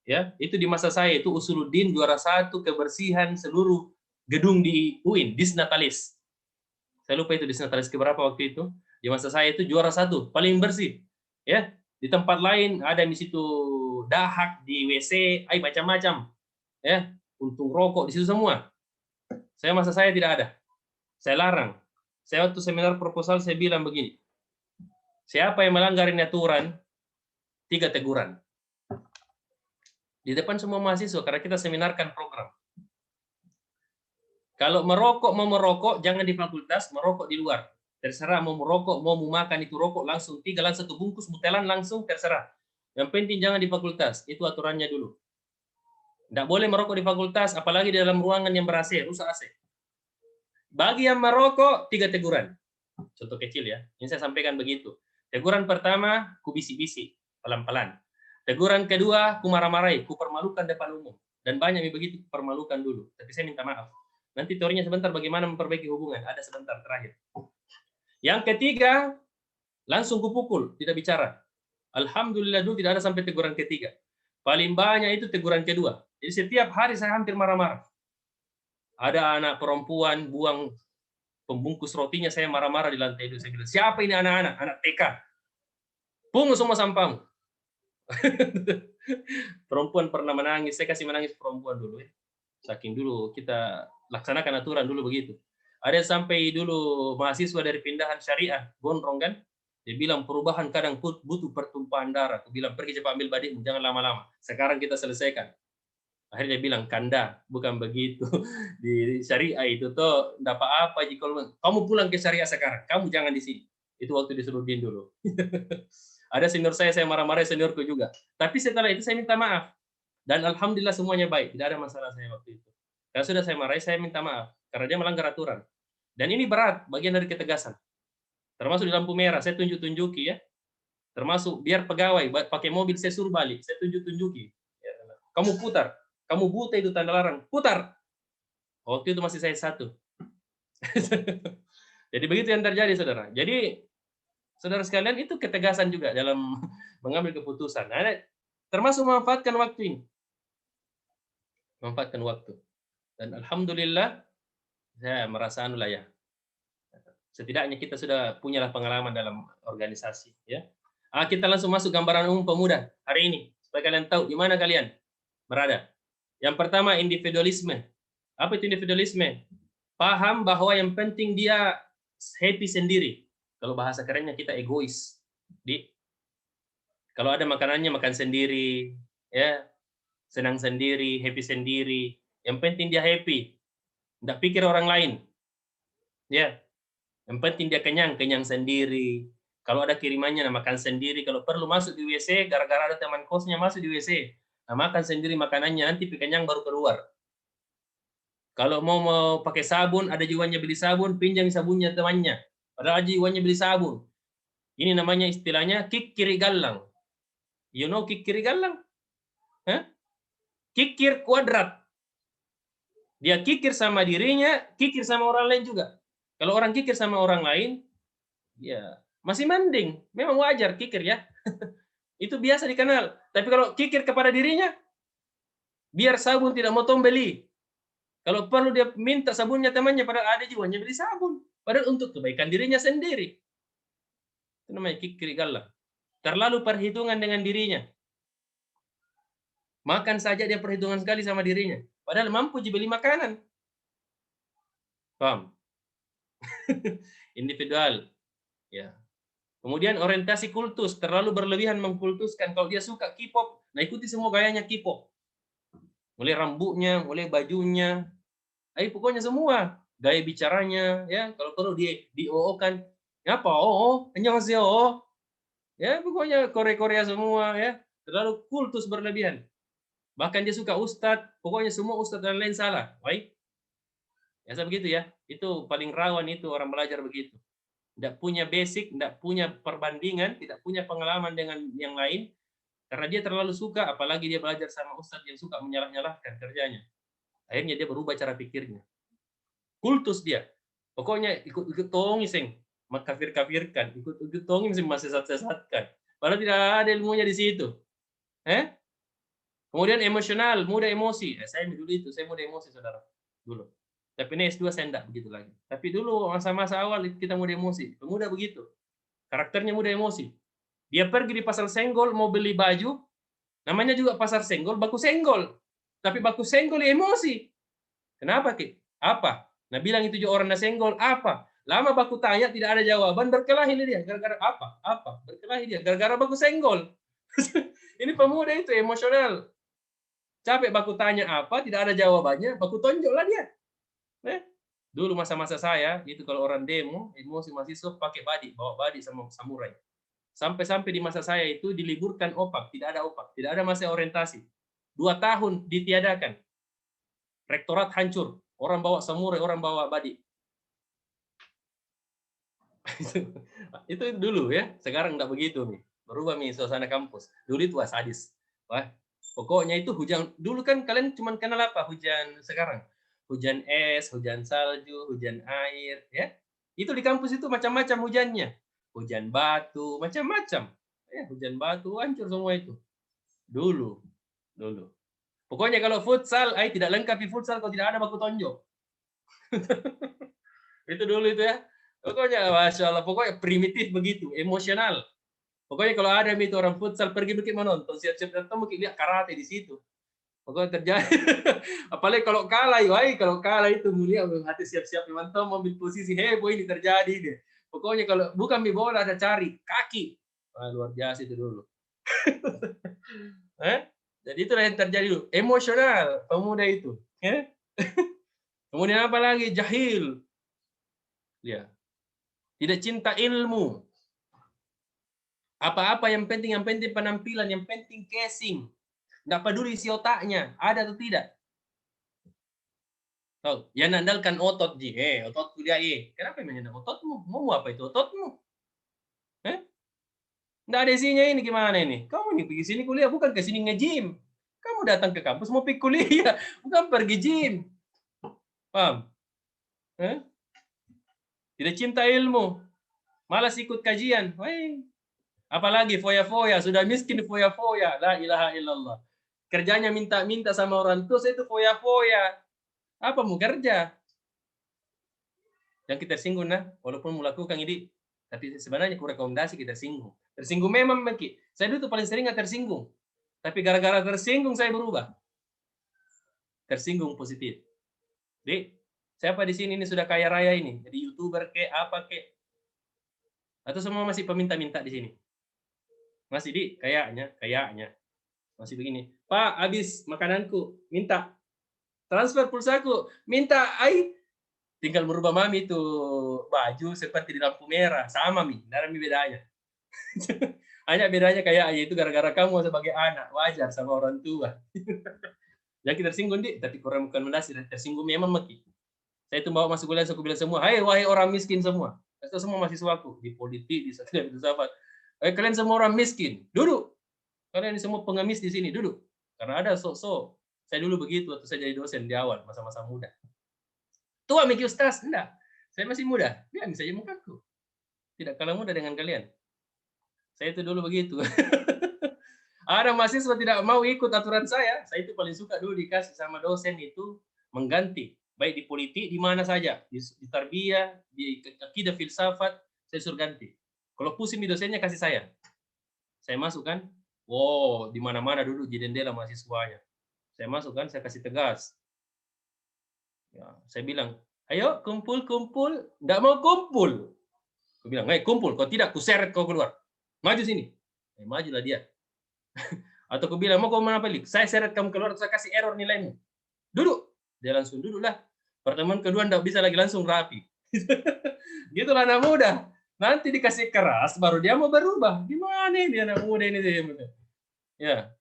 Ya, itu di masa saya itu Usuluddin juara 1 kebersihan seluruh gedung di UIN, Disnatalis. Saya lupa itu Disnatalis keberapa waktu itu. Di masa saya itu juara 1, paling bersih. Ya, di tempat lain ada di situ dahak di WC, macam-macam. Ya, untung rokok di situ semua. Masa saya tidak ada. Saya larang. Saya waktu seminar proposal saya bilang begini. Siapa yang melanggar aturan, 3 teguran. Di depan semua mahasiswa, karena kita seminarkan program. Kalau mau merokok, jangan di fakultas, merokok di luar. Terserah mau merokok, mau makan itu rokok, langsung 3, langsung 1 bungkus, mutelan langsung, terserah. Yang penting jangan di fakultas, itu aturannya dulu. Tidak boleh merokok di fakultas, apalagi di dalam ruangan yang ber-AC, rusak AC. Bagi yang merokok, 3 teguran. Contoh kecil ya, ini saya sampaikan begitu. Teguran pertama, ku bisi-bisi, pelan-pelan. Teguran kedua, ku marah-marahi, ku permalukan depan umum. Dan banyak yang begitu, permalukan dulu. Tapi saya minta maaf. Nanti teorinya sebentar bagaimana memperbaiki hubungan. Ada sebentar terakhir. Yang ketiga, langsung ku pukul, tidak bicara. Alhamdulillah dulu tidak ada sampai teguran ketiga. Paling banyak itu teguran kedua. Jadi setiap hari saya hampir marah-marah. Ada anak perempuan buang pembungkus rotinya, saya marah-marah di lantai itu. Saya bilang, siapa ini anak-anak? Anak TK. Pungut semua sampahmu. Perempuan pernah menangis, saya kasih menangis perempuan dulu ya. Saking dulu kita laksanakan aturan dulu begitu. Ada sampai dulu mahasiswa dari pindahan syariah, gondrong kan? Dia bilang perubahan kadang butuh pertumpahan darah. Aku bilang pergi cepat ambil badikmu, jangan lama-lama. Sekarang kita selesaikan. Akhirnya dia bilang kanda, bukan begitu. Di syariah itu tuh enggak apa-apa jika kamu pulang ke syariah sekarang, kamu jangan di sini. Itu waktu disuruh din dulu. Ada senior saya marah-marah seniorku juga. Tapi setelah itu saya minta maaf. Dan alhamdulillah semuanya baik, tidak ada masalah saya waktu itu. Karena sudah saya marahi, saya minta maaf karena dia melanggar aturan. Dan ini berat, bagian dari ketegasan. Termasuk di lampu merah, saya tunjuk-tunjuki ya. Termasuk biar pegawai pakai mobil saya suruh balik, saya tunjuk-tunjuki. Kamu putar, kamu buta itu tanda larang, putar. Waktu itu masih saya satu. Jadi begitu yang terjadi, saudara. Jadi saudara sekalian itu ketegasan juga dalam mengambil keputusan. Nah, termasuk memanfaatkan waktu ini. Memanfaatkan waktu. Dan alhamdulillah saya merasa anulah ya. Setidaknya kita sudah punyalah pengalaman dalam organisasi ya. Kita langsung masuk gambaran umum pemuda hari ini supaya kalian tahu di mana kalian berada. Yang pertama individualisme. Apa itu individualisme? Paham bahwa yang penting dia happy sendiri. Kalau bahasa kerennya kita egois. Kalau ada makanannya makan sendiri, ya, senang sendiri, happy sendiri. Yang penting dia happy. Tidak pikir orang lain. Ya. Yang penting dia kenyang, kenyang sendiri. Kalau ada kirimannya, makan sendiri. Kalau perlu masuk di WC, gara-gara ada teman kosnya masuk di WC. Nah, makan sendiri makanannya, nanti kenyang baru keluar. Kalau mau pakai sabun, ada jiwanya beli sabun, pinjam sabunnya temannya. Padahal jiwanya beli sabun. Ini namanya istilahnya kick kiri galang. You know kick kiri galang? Huh? Kikir kuadrat. Dia kikir sama dirinya, kikir sama orang lain juga. Kalau orang kikir sama orang lain, ya masih mending. Memang wajar kikir ya. Itu biasa dikenal. Tapi kalau kikir kepada dirinya, biar sabun tidak mau beli. Kalau perlu dia minta sabunnya temannya, padahal ada jiwanya beli sabun. Padahal untuk kebaikan dirinya sendiri. Itu namanya kikir galah. Terlalu perhitungan dengan dirinya. Makan saja dia perhitungan sekali sama dirinya. Padahal mampu dibeli makanan. Paham? Individual. Ya. Kemudian orientasi kultus, terlalu berlebihan mengkultuskan. Kalau dia suka K-pop, nah ikuti semua gayanya K-pop. Mulai rambutnya, mulai bajunya, pokoknya semua. Gaya bicaranya, ya. Kalau perlu di OO-kan. Apa? OO? Annyeonghaseyo. Ya, pokoknya Korea-Korea semua, ya. Terlalu kultus berlebihan. Bahkan dia suka ustadz, pokoknya semua ustadz dan lain salah. Baik. Ya, begitu ya. Itu paling rawan itu orang belajar begitu. Tidak punya basic, tidak punya perbandingan, tidak punya pengalaman dengan yang lain, karena dia terlalu suka, apalagi dia belajar sama ustadz yang suka menyalah-nyalahkan kerjanya. Akhirnya dia berubah cara pikirnya. Kultus dia. Pokoknya ikut-ikut tongi sing, mengkafir-kafirkan, ikut-ikut tongi sing sesat-sesatkan. Padahal tidak ada ilmunya di situ. Kemudian emosional, mudah emosi. Saya dulu itu, saya mudah emosi, saudara. Dulu. Tapi ini S2 saya enggak begitu lagi. Tapi dulu masa-masa awal kita mudah emosi. Pemuda begitu. Karakternya mudah emosi. Dia pergi di pasar senggol mau beli baju, namanya juga pasar senggol, baku senggol. Tapi baku senggol emosi. Kenapa, Ki? Apa? Nah, bilang itu juga orang senggol, apa? Lama baku tanya tidak ada jawaban, berkelahi dia. Gara-gara apa? Apa? Berkelahi dia. Gara-gara baku senggol. Ini pemuda itu emosional. Capek baku tanya apa, tidak ada jawabannya, baku tonjok lah dia. Dulu masa-masa saya, itu kalau orang demo, emosi mahasiswa pakai badik, bawa badik sama samurai. Sampai-sampai di masa saya itu diliburkan OPAK, tidak ada masa orientasi. 2 tahun ditiadakan. Rektorat hancur, orang bawa samurai, orang bawa badik. Itu dulu ya, sekarang enggak begitu nih. Berubah nih suasana kampus. Dulu itu sadis. Wah, pokoknya itu hujan. Dulu kan kalian cuma kenal apa? Hujan sekarang. Hujan es, hujan salju, hujan air, ya. Itu di kampus itu macam-macam hujannya. Hujan batu, macam-macam. Ya, hujan batu, hancur semua itu. Dulu. Pokoknya kalau futsal, tidak lengkap di futsal kalau tidak ada baku tonjok. Itu dulu itu ya. Pokoknya, Masya Allah, pokoknya primitif begitu, emosional. Pokoknya kalau ada itu orang futsal pergi menonton, siap-siap datang mungkin lihat karate di situ. Pokoknya terjadi. Apalagi kalau kalah itu mulia hati siap-siap menonton mobil posisi heboh ini terjadi deh. Pokoknya kalau bukan di bola ada cari kaki. Wah, luar biasa itu dulu. Jadi itu yang terjadi dulu. Emosional pemuda itu. Kemudian apa lagi? Jahil. Ya. Tidak cinta ilmu. Apa-apa yang penting penampilan, yang penting casing. Nggak peduli isi otaknya, ada atau tidak. Tahu, yang andalkan otot, Ji. Ototku dia, Kenapa yang ototmu? Mau apa itu ototmu? Nggak ada isinya ini, gimana ini? Kamu nih pergi sini kuliah, bukan ke sini nge-gym. Kamu datang ke kampus mau pergi kuliah, bukan pergi gym. Paham? Tidak cinta ilmu, malas ikut kajian. Apalagi foya-foya, sudah miskin foya-foya. La ilaha illallah. Kerjanya minta-minta sama orang tua, itu foya-foya. Apa mau kerja? Yang kita singgung, walaupun melakukan ini, tapi sebenarnya aku rekomendasi kita singgung. Tersinggung memang, Maki. Saya dulu paling sering nggak tersinggung. Tapi gara-gara tersinggung, saya berubah. Tersinggung positif. Jadi, siapa di sini ini sudah kaya raya ini? Jadi YouTuber ke apa ke? Atau semua masih peminta-minta di sini? Masih di kayaknya. Masih begini. Pak, habis makananku, minta. Transfer pulsaku, minta. Tinggal merubah mami itu baju seperti di lampu merah. Sama, Mi. Tidak ada bedanya. Hanya bedanya kayak itu gara-gara kamu sebagai anak. Wajar sama orang tua. Jadi tersinggung, tapi kurang bukan mendasar. Tersinggung memang, Maki. Saya itu bawa masuk kuliah, aku bilang semua, wahai orang miskin semua. Itu semua mahasiswaku. Di politik, di setiap filsafat. Kalian semua orang miskin. Duduk. Kalian semua pengemis di sini. Duduk. Karena ada sok-sok. Saya dulu begitu waktu saya jadi dosen di awal, masa-masa muda. Tua Miki Ustaz? Enggak. Saya masih muda. Lihat saja mukaku. Tidak kalah muda dengan kalian. Saya itu dulu begitu. Ada mahasiswa tidak mau ikut aturan saya itu paling suka dulu dikasih sama dosen itu mengganti. Baik di politik, di mana saja. Di tarbiyah, di akidah filsafat, saya suruh ganti. Kalau pusing di dosennya, kasih saya. Saya masuk kan, di mana-mana dulu di jendela mahasiswanya. Saya masuk kan, saya kasih tegas. Ya, saya bilang, ayo kumpul. Nggak mau kumpul. Aku bilang, kumpul. Kalau tidak, kuseret kau keluar. Maju sini. Majulah dia. Atau aku bilang, mau kau mana balik? Saya seret kamu keluar, saya kasih error nilaimu. Duduk. Dia langsung duduklah. Pertemuan kedua nggak bisa lagi langsung rapi. Gitulah anak muda. Nanti dikasih keras, baru dia mau berubah. Gimana ini anak muda ini? Ya.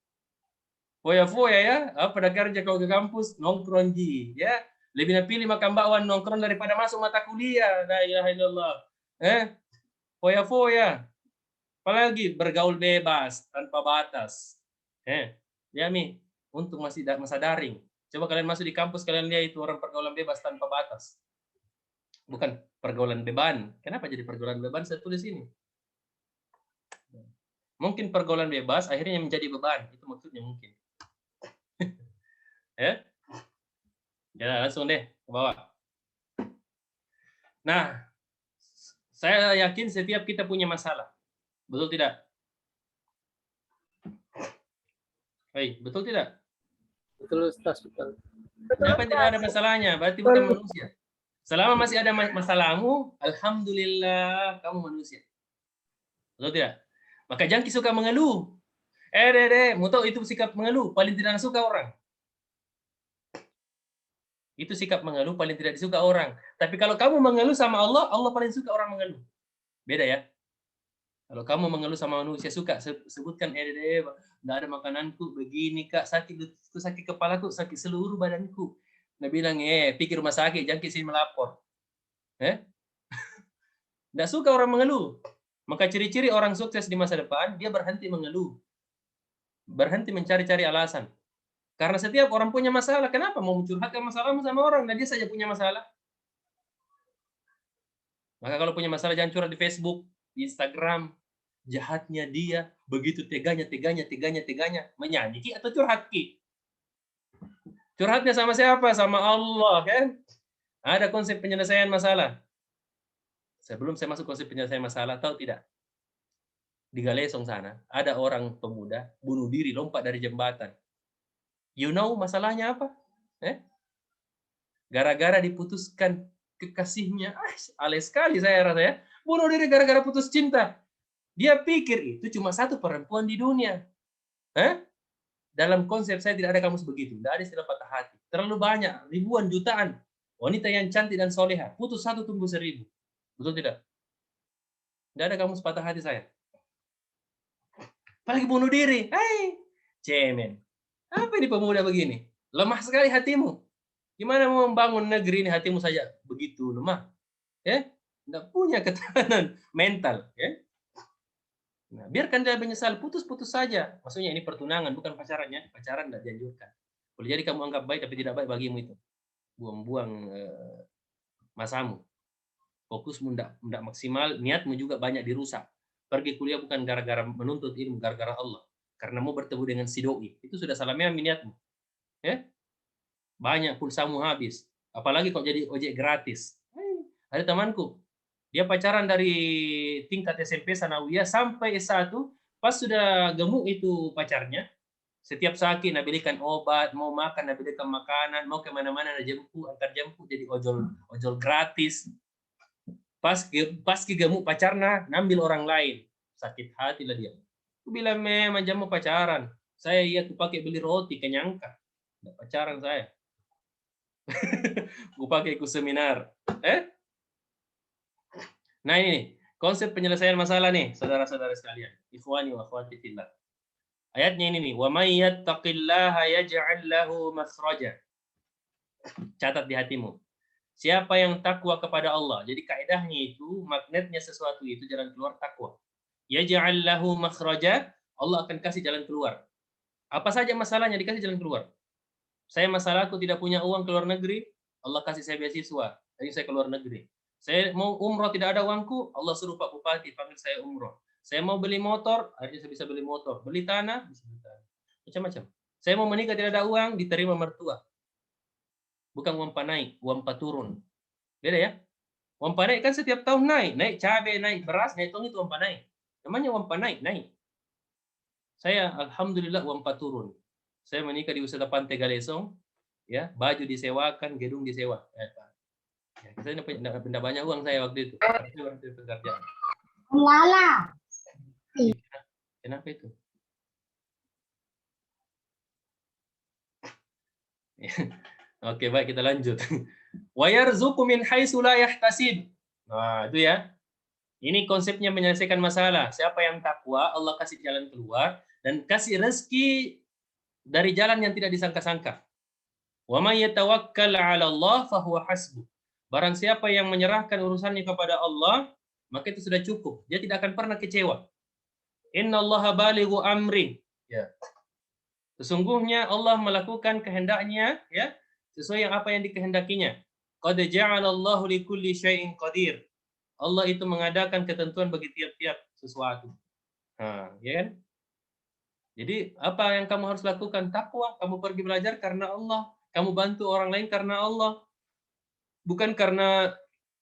Foya-foya ya. Apa dah kerja kau ke kampus? Nongkrong ji. Ya. Lebih pilih makan bakwan nongkrong daripada masuk mata kuliah. La ilaha illallah. Foya-foya. Apalagi bergaul bebas tanpa batas. Ya Mi, untuk masih masa daring. Coba kalian masuk di kampus, kalian lihat itu orang pergaulan bebas tanpa batas. Bukan pergaulan beban. Kenapa jadi pergaulan beban? Saya tulis ini. Mungkin pergaulan bebas akhirnya menjadi beban. Itu maksudnya mungkin. Ya, langsung deh ke bawah. Nah, saya yakin setiap kita punya masalah. Betul tidak? Betul tidak? Betul, Ustaz. Betul. Kenapa tidak ada masalahnya? Berarti bukan manusia. Selama masih ada masalahmu, alhamdulillah kamu manusia. Betul tidak? Maka jangan suka mengeluh. Mau tahu itu sikap mengeluh, paling tidak suka orang. Itu sikap mengeluh paling tidak disuka orang. Tapi kalau kamu mengeluh sama Allah, Allah paling suka orang mengeluh. Beda ya. Kalau kamu mengeluh sama manusia, suka sebutkan, nggak ada makananku, begini kak, sakit kepalaku, sakit seluruh badanku. Nah bilang, pikir rumah sakit, jangan ke sini melapor. Nggak suka orang mengeluh. Maka ciri-ciri orang sukses di masa depan, dia berhenti mengeluh. Berhenti mencari-cari alasan. Karena setiap orang punya masalah. Kenapa mau mencurhatkan masalahmu sama orang? Dan dia saja punya masalah. Maka kalau punya masalah, jangan curhat di Facebook, di Instagram. Jahatnya dia, begitu teganya. Menyanyi ki atau curhat ki? Curhatnya sama siapa? Sama Allah, kan? Ada konsep penyelesaian masalah. Sebelum saya masuk konsep penyelesaian masalah, tahu tidak? Di Galesong sana, ada orang pemuda bunuh diri, lompat dari jembatan. You know masalahnya apa? Gara-gara diputuskan kekasihnya. Alay sekali saya rasa ya. Bunuh diri gara-gara putus cinta. Dia pikir itu cuma satu perempuan di dunia. Dalam konsep saya tidak ada kamus begitu. Tidak ada istilah patah hati. Terlalu banyak, ribuan, jutaan wanita yang cantik dan soleha. Putus satu tumbuh 1000. Betul tidak? Tidak ada kamus patah hati saya. Apalagi bunuh diri. Hai, cemen. Apa ini pemuda begini? Lemah sekali hatimu. Gimana mau membangun negeri ini hatimu saja begitu lemah? Ya, tidak punya ketahanan mental. Ya. Nah, biarkan dia menyesal, putus-putus saja. Maksudnya ini pertunangan, bukan pacarannya. Pacaran tidak dianjurkan. Boleh jadi kamu anggap baik, tapi tidak baik bagimu itu. Buang-buang masamu. Fokusmu tidak maksimal, niatmu juga banyak dirusak. Pergi kuliah bukan gara-gara menuntut ilmu, gara-gara Allah. Karena mau bertemu dengan si doi. Itu sudah salahnya niatmu. Ya? Banyak pulsamu habis. Apalagi kok jadi ojek gratis. Ada temanku, dia pacaran dari tingkat SMP Sanawiyah sampai S1, pas sudah gemuk itu pacarnya, setiap sakit nak belikan obat, mau makan nak belikan makanan, mau kemana-mana nak jemput, antar jemput, jadi ojol gratis. Pas gemuk pacarnya, ngambil orang lain. Sakit hati lah dia. Aku bilang, memang jamu pacaran. Saya aku pakai beli roti, kenyangka. Nggak pacaran saya. Aku pakai ikut seminar. Nah ini konsep penyelesaian masalah nih, saudara-saudara sekalian. Ikhwani wa akhwati fillah. Ayatnya ini nih, wa may yattaqillaha yaj'al lahu makhraja. Catat di hatimu. Siapa yang takwa kepada Allah. Jadi kaidahnya itu, magnetnya sesuatu itu jalan keluar takwa. Yaj'al lahu makhraja, Allah akan kasih jalan keluar. Apa saja masalahnya dikasih jalan keluar. Saya masalahku tidak punya uang ke luar negeri, Allah kasih saya beasiswa, jadi saya ke luar negeri. Saya mau umroh tidak ada uangku, Allah suruh Pak Bupati panggil saya umroh. Saya mau beli motor, akhirnya saya bisa beli motor. Beli tanah, bisa beli tanah. Macam-macam. Saya mau menikah tidak ada uang, diterima mertua. Bukan uang naik, uang turun. Beda ya? Uang naik kan setiap tahun naik. Naik cabai, naik beras, naik itu uang naik. Namanya uang naik. Saya alhamdulillah uang turun. Saya menikah di wisata Pantai Galesong, ya, baju disewakan, gedung disewa. Ya, saya tidak banyak uang saya waktu itu. Waktu pekerjaan. Lala. Kenapa itu? Oke, baik kita lanjut. Wa yarzuqu min haitsu la yahtasib. Nah, itu ya. Ini konsepnya menyelesaikan masalah. Siapa yang takwa, Allah kasih jalan keluar dan kasih rezeki dari jalan yang tidak disangka-sangka. Wa may yatawakkal 'ala Allah fa huwa hasbuh. Barang siapa yang menyerahkan urusannya kepada Allah, maka itu sudah cukup. Dia tidak akan pernah kecewa. Innallaha balighu amri. Ya. Sesungguhnya Allah melakukan kehendaknya, ya, sesuai yang apa yang dikehendakinya. Qad ja'alallahu likulli syai'in qadir. Allah itu mengadakan ketentuan bagi tiap-tiap sesuatu. Nah, ya kan? Jadi apa yang kamu harus lakukan? Takwa. Kamu pergi belajar karena Allah. Kamu bantu orang lain karena Allah. Bukan karena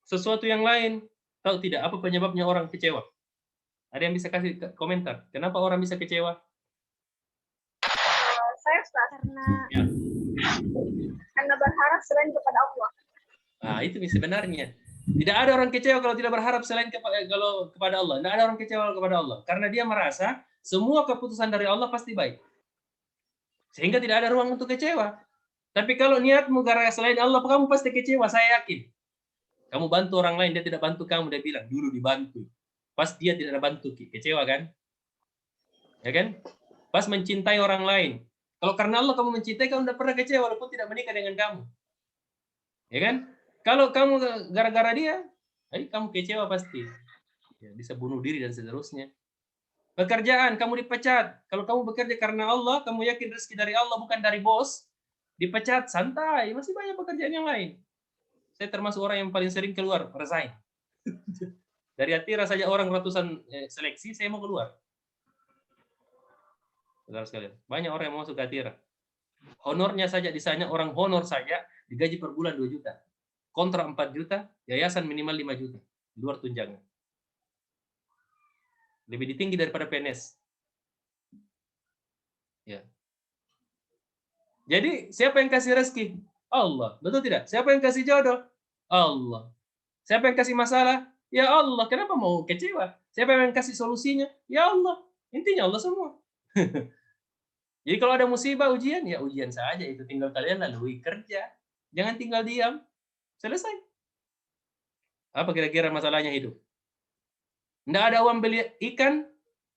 sesuatu yang lain. Tahu tidak apa penyebabnya orang kecewa? Ada yang bisa kasih komentar? Kenapa orang bisa kecewa? Saya Ustaz, Ya. karena berharap selain kepada Allah. Nah, itu sebenarnya. Tidak ada orang kecewa kalau tidak berharap selain kepada Allah. Tidak ada orang kecewa kepada Allah. Karena dia merasa semua keputusan dari Allah pasti baik. Sehingga tidak ada ruang untuk kecewa. Tapi kalau niatmu gara-gara selain Allah, kamu pasti kecewa, saya yakin. Kamu bantu orang lain, dia tidak bantu kamu, dia bilang, dulu dibantu. Pas dia tidak bantu, kecewa kan? Ya kan? Pas mencintai orang lain. Kalau karena Allah kamu mencintai, kamu tidak pernah kecewa, walaupun tidak menikah dengan kamu. Ya kan? Kalau kamu gara-gara dia, kamu kecewa pasti. Ya, bisa bunuh diri dan seterusnya. Pekerjaan, kamu dipecat. Kalau kamu bekerja karena Allah, kamu yakin rezeki dari Allah, bukan dari bos, dipecat, santai. Masih banyak pekerjaan yang lain. Saya termasuk orang yang paling sering keluar, resign. Dari Atira saja orang ratusan seleksi, saya mau keluar. Saudara sekalian, banyak orang yang mau masuk ke Atira. Honornya saja di sana, orang honor saja, digaji per bulan 2 juta. Kontrak 4 juta, yayasan minimal 5 juta. Di luar tunjangan. Lebih tinggi daripada PNS. Ya. Jadi, siapa yang kasih rezeki? Allah. Betul tidak? Siapa yang kasih jodoh? Allah. Siapa yang kasih masalah? Ya Allah. Kenapa mau kecewa? Siapa yang kasih solusinya? Ya Allah. Intinya Allah semua. Jadi kalau ada musibah, ujian, ya ujian saja. Itu tinggal kalian lalui kerja. Jangan tinggal diam. Selesai. Apa kira-kira masalahnya hidup? Nggak ada uang beli ikan,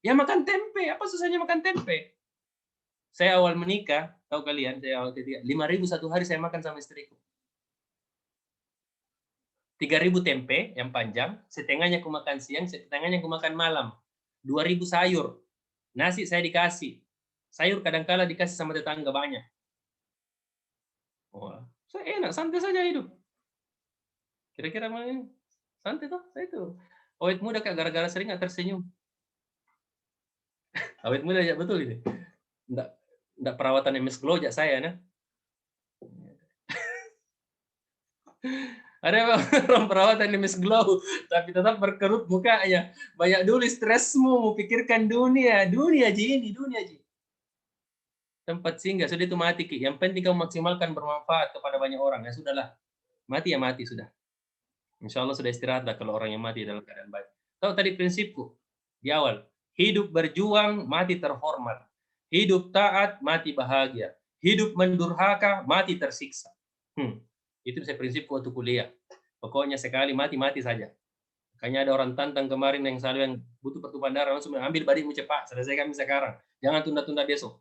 Ya makan tempe, apa susahnya makan tempe? Saya awal menikah, tahu kalian, saya awal ketiga, 5.000 satu hari saya makan sama istriku. 3.000 tempe yang panjang, setengahnya aku makan siang, setengahnya aku makan malam. 2.000 sayur. Nasi saya dikasih. Sayur kadang-kala dikasih sama tetangga banyak. Wah, saya enak, santai saja hidup. Kira-kira mana? Santai toh, saya itu. Awet muda Kak, gara-gara sering nggak tersenyum. Awet muda ya betul ini. Enggak perawatan MS Glow aja saya nah. Ada orang perawatan MS Glow, tapi tetap berkerut mukanya. Banyak dulu stresmu, pikirkan dunia ji. Tempat singgah sudah itu mati Ki. Yang penting kamu maksimalkan bermanfaat kepada banyak orang. Ya sudahlah. Mati ya mati sudah. Insya Allah sudah istirahat kalau orang yang mati dalam keadaan baik. Tahu tadi prinsipku di awal. Hidup berjuang, mati terhormat. Hidup taat, mati bahagia. Hidup mendurhaka, mati tersiksa. Itu saya prinsipku waktu kuliah. Pokoknya sekali mati saja. Makanya ada orang tantang kemarin yang selalu yang butuh pertumpahan darah langsung ambil badikmu cepat. Selesaikan sekarang. Jangan tunda-tunda besok.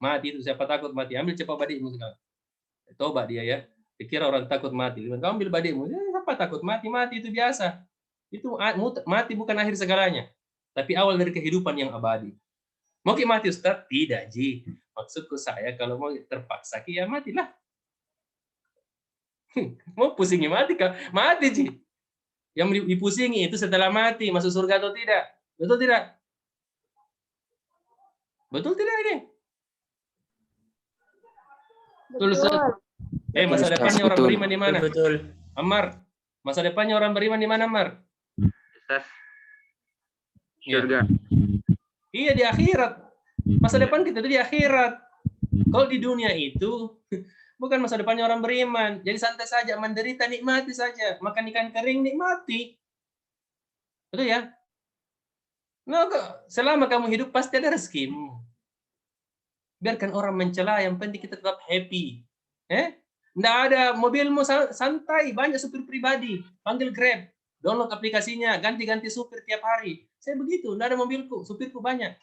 Mati itu siapa takut mati. Ambil cepat badikmu sekarang. Tobat dia ya. Dikira orang takut mati. Kamu ambil badikmu. Apa takut mati? Mati itu biasa. Itu mati bukan akhir segalanya. Tapi awal dari kehidupan yang abadi. Mau mati Ustaz? Tidak, Ji. Maksudku saya kalau mau terpaksa ya matilah. Mau pusingi mati Kak? Mati, Ji. Yang dipusingi itu setelah mati masuk surga atau tidak? Betul tidak? Betul tidak ini? Betul. Masa depannya orang beriman di mana? Betul. Ammar, masa depannya orang beriman di mana, Ammar? Ustaz. Surga. Iya, di akhirat. Masa depan kita itu di akhirat. Kalau di dunia itu bukan masa depannya orang beriman. Jadi santai saja, menderita nikmati saja. Makan ikan kering nikmati. Betul ya? Nah, selama kamu hidup pasti ada rezekimu. Biarkan orang mencela, yang penting kita tetap happy. Nggak ada mobilmu santai, banyak supir pribadi. Panggil Grab, download aplikasinya, ganti-ganti supir tiap hari. Saya begitu, nggak ada mobilku, supirku banyak.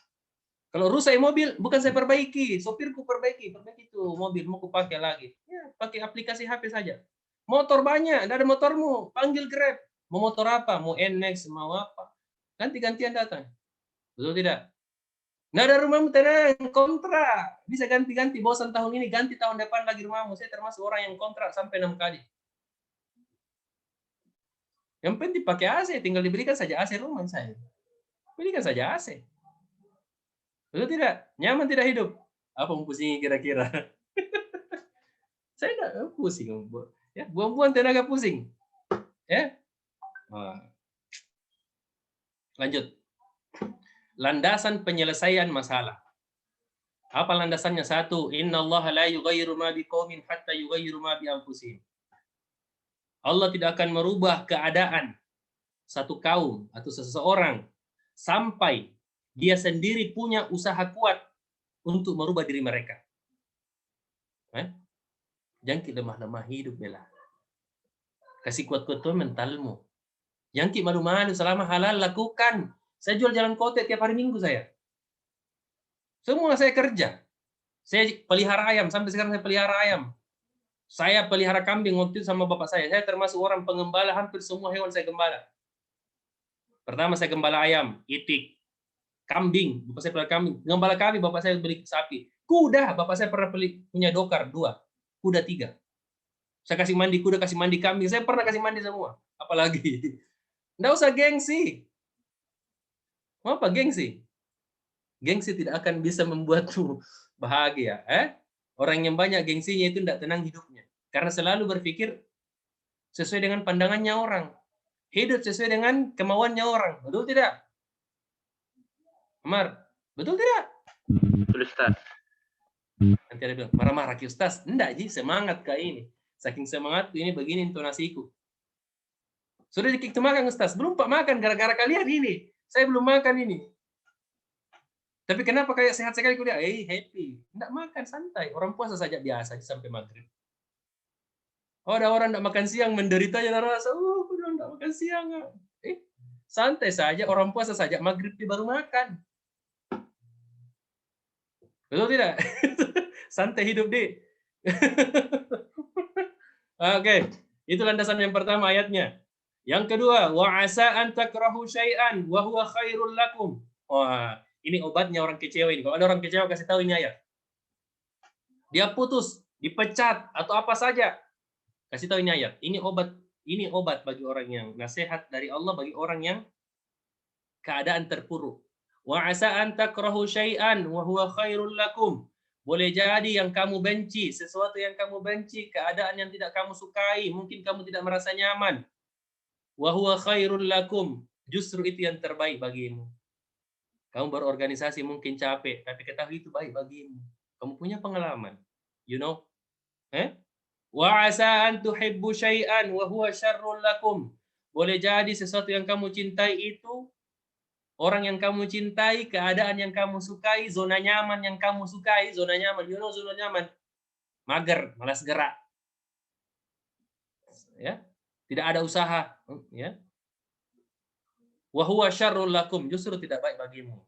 Kalau rusak mobil, bukan saya perbaiki, sopirku perbaiki itu mobil mau kupakai lagi. Ya, pakai aplikasi HP saja. Motor banyak, ada motormu, panggil Grab. Mau motor apa? Mau NMAX, mau apa? Ganti-gantian datang. Betul tidak? Nggak ada rumahmu, tenang, kontrak. Bisa ganti-ganti, bosan tahun ini, ganti tahun depan lagi rumahmu. Saya termasuk orang yang kontrak sampai 6 kali. Yang penting pakai AC, tinggal diberikan saja AC rumah saya. Berikan saja AC. Betul tidak? Nyaman tidak hidup? Apa mau pusing kira-kira? Saya enggak pusing. Ya, buang-buang tenaga pusing. Ya. Lanjut. Landasan penyelesaian masalah. Apa landasannya? 1, innallaha la yughayyiru ma biqaumin hatta yughayyiru ma bi anfusihim. Allah tidak akan merubah keadaan satu kaum atau seseorang sampai dia sendiri punya usaha kuat untuk merubah diri mereka. Jangan lemah-lemah hidup, bela. Kasih kuat-kuat mentalmu. Jangan malu-malu, selama halal lakukan. Saya jual jalan kote tiap hari Minggu saya. Semua saya kerja. Saya pelihara ayam, sampai sekarang saya pelihara ayam. Saya pelihara kambing waktu itu sama bapak saya. Saya termasuk orang pengembala, hampir semua hewan saya gembala. Pertama saya gembala ayam, itik. Kambing, bapak saya pelihara kambing. Gembala kambing, bapak saya beli sapi. Kuda, bapak saya pernah punya dokar 2. Kuda 3. Saya kasih mandi kuda, kasih mandi kambing. Saya pernah kasih mandi semua. Apalagi. Nggak usah gengsi. Mau apa gengsi? Gengsi tidak akan bisa membuatmu bahagia. Orang yang banyak gengsinya itu tidak tenang hidupnya. Karena selalu berpikir sesuai dengan pandangannya orang. Hidup sesuai dengan kemauannya orang. Betul tidak? Amar, betul tidak? Betul, Ustaz. Nanti ada bilang, marah-marah ke Ustaz. Enggak, Ji, semangat kayak ini. Saking semangatku ini begini intonasiku. Sudah dikik makan Ustaz. Belum Pak makan gara-gara kalian ini. Saya belum makan ini. Tapi kenapa kayak sehat sekali kuliah? Happy. Enggak makan, santai. Orang puasa saja biasa sampai maghrib. Oh, ada orang enggak makan siang menderita ya rasa. Udah enggak makan siang. Santai saja, orang puasa saja maghrib dia baru makan. Betul tidak? Santai hidup, Di. Oke, itu landasan yang pertama ayatnya. Yang kedua, wa asa an takrahu syai'an wa huwa khairul lakum. Wah, ini obatnya orang kecewa ini. Kalau ada orang kecewa kasih tahu ini ayat. Dia putus, dipecat atau apa saja. Kasih tahu ini ayat. Ini obat bagi orang yang nasihat dari Allah bagi orang yang keadaan terpuruk. Wa asa an takrahu syai'an wa huwa khairul lakum. Boleh jadi yang kamu benci, sesuatu yang kamu benci, keadaan yang tidak kamu sukai, mungkin kamu tidak merasa nyaman. Wa huwa khairul lakum. Justru itu yang terbaik bagimu. Kamu berorganisasi mungkin capek, tapi ketahui itu baik bagimu. Kamu punya pengalaman. You know? Wa asa an tuhibbu syai'an wa huwa syarrul lakum. Boleh jadi sesuatu yang kamu cintai itu, orang yang kamu cintai, keadaan yang kamu sukai, zona nyaman yang kamu sukai, zona nyaman, you know zona nyaman, mager, malas gerak, ya, tidak ada usaha, ya. Wa huwa syarrul lakum, justru tidak baik bagimu.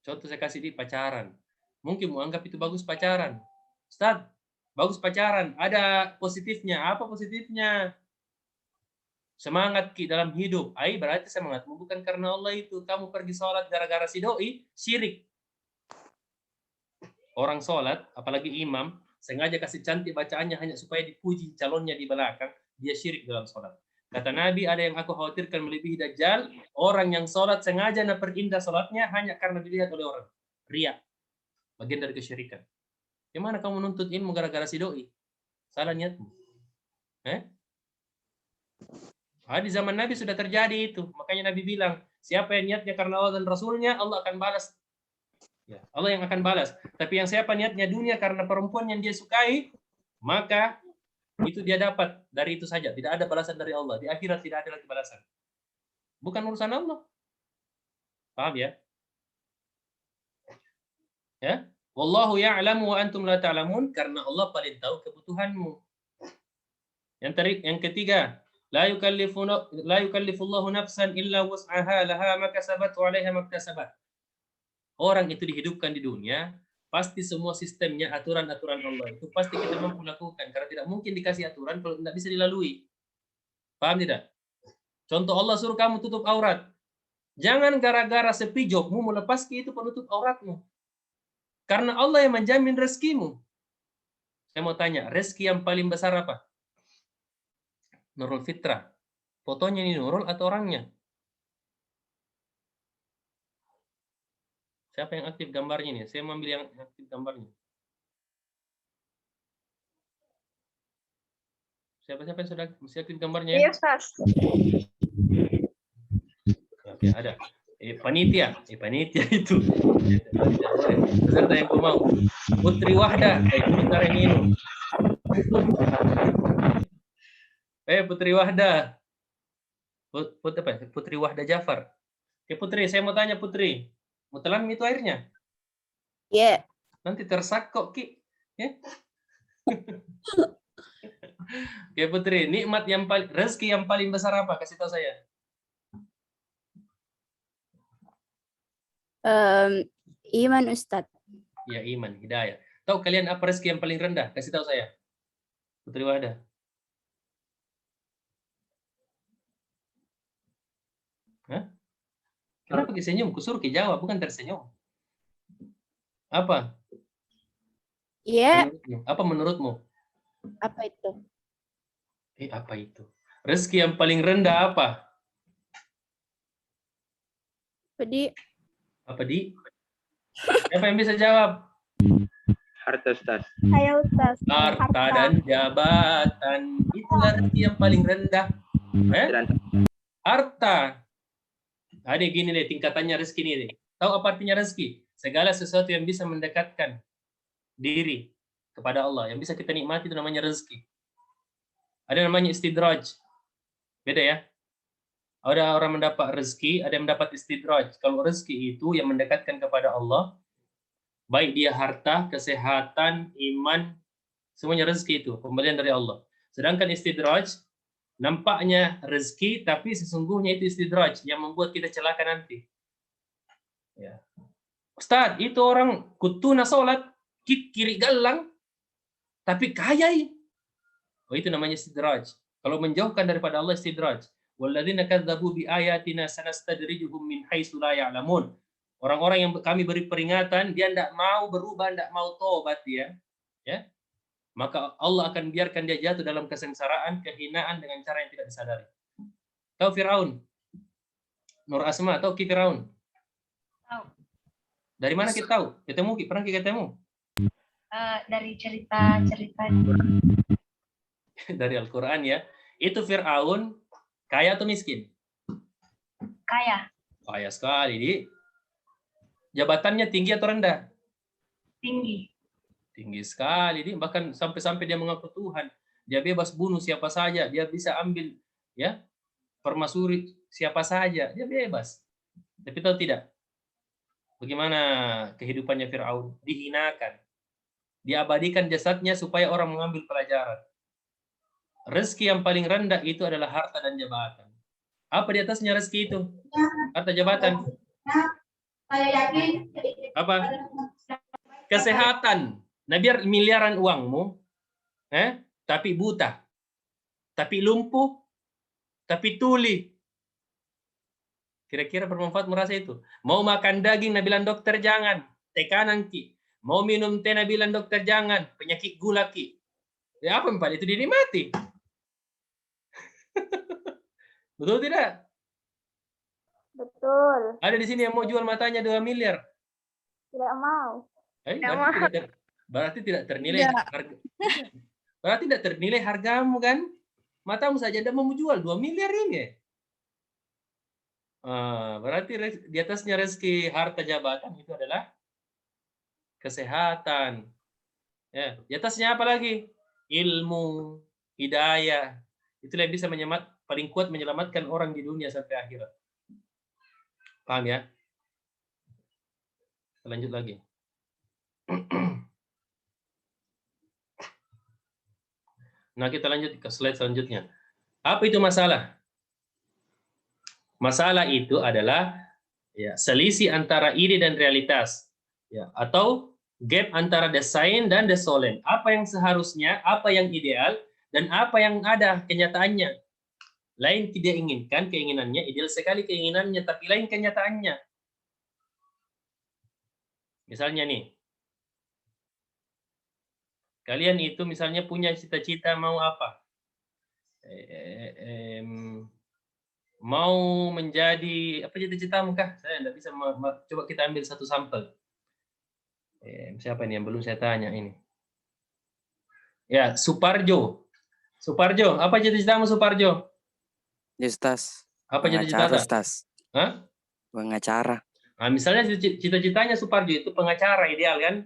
Contoh saya kasih di pacaran, mungkin mau anggap itu bagus pacaran, Ustaz, bagus pacaran, ada positifnya, apa positifnya? Semangat dalam hidup. Berarti semangatmu bukan karena Allah itu. Kamu pergi sholat gara-gara si doi, syirik. Orang sholat, apalagi imam, sengaja kasih cantik bacaannya hanya supaya dipuji calonnya di belakang, dia syirik dalam sholat. Kata Nabi, ada yang aku khawatirkan melebihi Dajjal, orang yang sholat sengaja perindah sholatnya hanya karena dilihat oleh orang. Riya. Bagian dari kesyirikan. Gimana kamu menuntut ilmu gara-gara si doi? Salah niatmu. Di zaman Nabi sudah terjadi itu. Makanya Nabi bilang, siapa yang niatnya karena Allah dan Rasulnya, Allah akan balas. Ya, Allah yang akan balas. Tapi yang siapa niatnya dunia karena perempuan yang dia sukai, maka itu dia dapat dari itu saja. Tidak ada balasan dari Allah. Di akhirat tidak ada lagi balasan. Bukan urusan Allah. Paham ya? Ya? Wallahu ya'lamu wa antum la ta'lamun, karena Allah paling tahu kebutuhanmu. Yang ketiga, la yukallifullahu nafsan illa wus'aha laha ma kasabat wa 'alaiha ma iktasabat. Orang itu dihidupkan di dunia, pasti semua sistemnya, aturan-aturan Allah itu pasti kita mampu lakukan, karena tidak mungkin dikasih aturan kalau tidak bisa dilalui. Paham tidak? Contoh, Allah suruh kamu tutup aurat. Jangan gara-gara sepijokmu melepas itu penutup auratmu. Karena Allah yang menjamin rezekimu. Saya mau tanya, rezeki yang paling besar apa? Nurul Fitrah. Fotonya ini Nurul atau orangnya? Siapa yang aktif gambarnya ini? Saya mau ambil yang aktif gambarnya. Siapa yang sudah aktif gambarnya? Iya, Ustaz. Oke, ada. Panitia itu. Peserta yang ku mau. Putri Wahda. Sebentar yang ini. Putri Wahda. Putri Wahda Jafar. Putri, saya mau tanya Putri. Mau telan itu airnya? Iya. Nanti tersak kok, Ki. Ya? Oke, Putri, nikmat yang paling, rezeki yang paling besar apa? Kasih tahu saya. Iman, Ustadz. Ya, iman, hidayah. Tahu kalian apa rezeki yang paling rendah? Kasih tahu saya. Putri Wahda. Hah? Kenapa senyum? Kusuruh ke jawab, bukan tersenyum. Apa? Iya. Apa menurutmu? Apa itu? Apa itu? Rezeki yang paling rendah apa? Apa di? Siapa yang bisa jawab? Harta, Ustaz. Saya Ustaz. Harta dan jabatan. Itulah rezeki yang paling rendah. Harta. Ada gini deh tingkatannya rezeki ini deh. Tahu apa artinya rezeki? Segala sesuatu yang bisa mendekatkan diri kepada Allah, yang bisa kita nikmati itu namanya rezeki. Ada namanya istidraj. Beda ya. Ada orang mendapat rezeki, ada yang mendapat istidraj. Kalau rezeki itu yang mendekatkan kepada Allah, baik dia harta, kesehatan, iman, semuanya rezeki itu, pemberian dari Allah. Sedangkan istidraj, nampaknya rezeki, tapi sesungguhnya itu istidraj yang membuat kita celaka nanti. Ya. Ustaz, itu orang kutuna sholat, kiri galang, tapi kaya. Oh, itu namanya istidraj. Kalau menjauhkan daripada Allah istidraj. Walladzina kadzdzabu biayatina sanastadrijuhum min haitsu la ya'lamun. Orang-orang yang kami beri peringatan, dia tidak mau berubah, tidak mau tobat dia, ya. Maka Allah akan biarkan dia jatuh dalam kesengsaraan, kehinaan dengan cara yang tidak disadari. Tahu Firaun? Nur Asma, tahu Ki Firaun? Tahu. Dari mana kita tahu? Ketemu Ki, pernah Ki ketemu? Dari cerita-cerita Dari Al-Qur'an ya. Itu Firaun kaya atau miskin? kaya, Kaya sekali, Di. Jabatannya tinggi atau rendah? tinggi, Tinggi sekali, Di. Bahkan sampai-sampai dia mengaku Tuhan. Dia bebas bunuh siapa saja, dia bisa ambil ya, permasuri siapa saja, dia bebas. Tapi tahu tidak? Bagaimana kehidupannya Firaun? Dihinakan. Diabadikan jasadnya supaya orang mengambil pelajaran. Rezeki yang paling rendah itu adalah harta dan jabatan. Apa di atasnya rezeki itu? Harta jabatan. Saya yakin Apa? Kesehatan. Nah, biar miliaran uangmu, tapi buta, tapi lumpuh, tapi tuli. Kira-kira bermanfaat merasa itu. Mau makan daging, nah bilang dokter jangan. Tekanan Ki. Mau minum teh, nah bilang dokter jangan. Penyakit gula Ki. Ya apa Pak? Itu dinikmati. Betul tidak? betul. Ada di sini yang mau jual matanya 2 miliar. Tidak mau. Berarti tidak ternilai harga. Berarti tidak ternilai hargamu kan? Matamu saja tidak mau jual 2 miliar ini. Berarti di atasnya rezeki, harta, jabatan itu adalah kesehatan. Ya, di atasnya apa lagi? Ilmu, hidayah. Itulah yang bisa paling kuat menyelamatkan orang di dunia sampai akhirat. Paham ya? Lanjut lagi. Nah, kita lanjut ke slide selanjutnya. Apa itu masalah? Masalah itu adalah ya, selisih antara ide dan realitas. Ya, atau gap antara desain dan desolen. Apa yang seharusnya, apa yang ideal, dan apa yang ada kenyataannya. Lain tidak inginkan keinginannya, ideal sekali keinginannya, tapi lain kenyataannya. Misalnya nih, kalian itu misalnya punya cita-cita mau apa? Mau menjadi apa cita-citamu kah? Saya tidak bisa. Coba kita ambil satu sampel. Siapa ini yang belum saya tanya ini? Ya, Suparjo. Suparjo, apa cita-citamu Suparjo? Ustaz. Apa cita-cita? Ustaz. Hah? Pengacara. Nah, misalnya cita-citanya Suparjo itu pengacara ideal kan?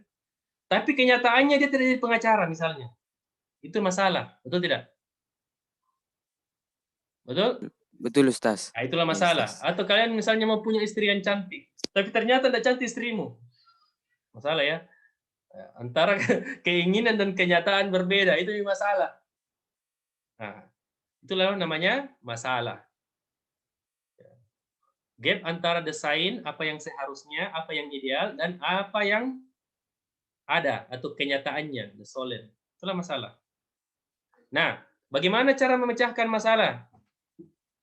Tapi kenyataannya dia tidak jadi pengacara misalnya. Itu masalah, betul tidak? Betul? Betul Ustaz. Nah, itulah masalah. Atau kalian misalnya mau punya istri yang cantik, tapi ternyata tidak cantik istrimu. Masalah ya. Antara keinginan dan kenyataan berbeda, itu masalah. Nah, itulah namanya masalah. Gap antara desain, apa yang seharusnya, apa yang ideal, dan apa yang ada atau kenyataannya, the solid. Itulah masalah. Nah, bagaimana cara memecahkan masalah?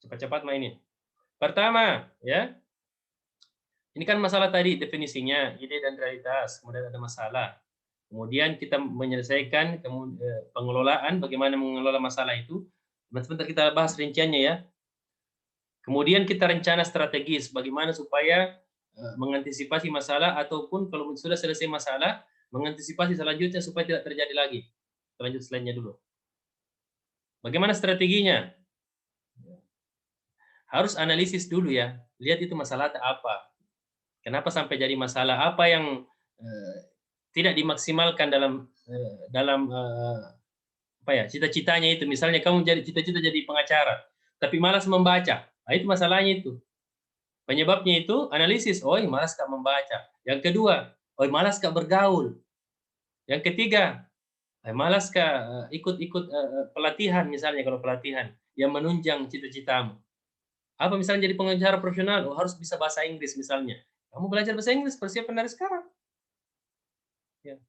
Cepat-cepat mainin. Pertama, ya. Ini kan masalah tadi definisinya, ide dan realitas, kemudian ada masalah. Kemudian kita menyelesaikan pengelolaan, bagaimana mengelola masalah itu. Sebentar kita bahas rinciannya ya. Kemudian kita rencana strategis, bagaimana supaya mengantisipasi masalah, ataupun kalau sudah selesai masalah, mengantisipasi selanjutnya supaya tidak terjadi lagi. Kita lanjut slide-nya dulu. Bagaimana strateginya? Harus analisis dulu ya. Lihat itu masalah apa. Kenapa sampai jadi masalah? Apa yang tidak dimaksimalkan dalam apa ya, cita-citanya itu. Misalnya kamu jadi cita-cita jadi pengacara, tapi malas membaca. Nah, itu masalahnya itu. Penyebabnya itu analisis. Oh, malas gak membaca. Yang kedua, oh, malas gak bergaul. Yang ketiga, malas gak ikut-ikut pelatihan, misalnya kalau pelatihan yang menunjang cita-citamu. Apa misalnya jadi pengacara profesional? Oh, harus bisa bahasa Inggris misalnya. Kamu belajar bahasa Inggris, persiapan dari sekarang. Ya.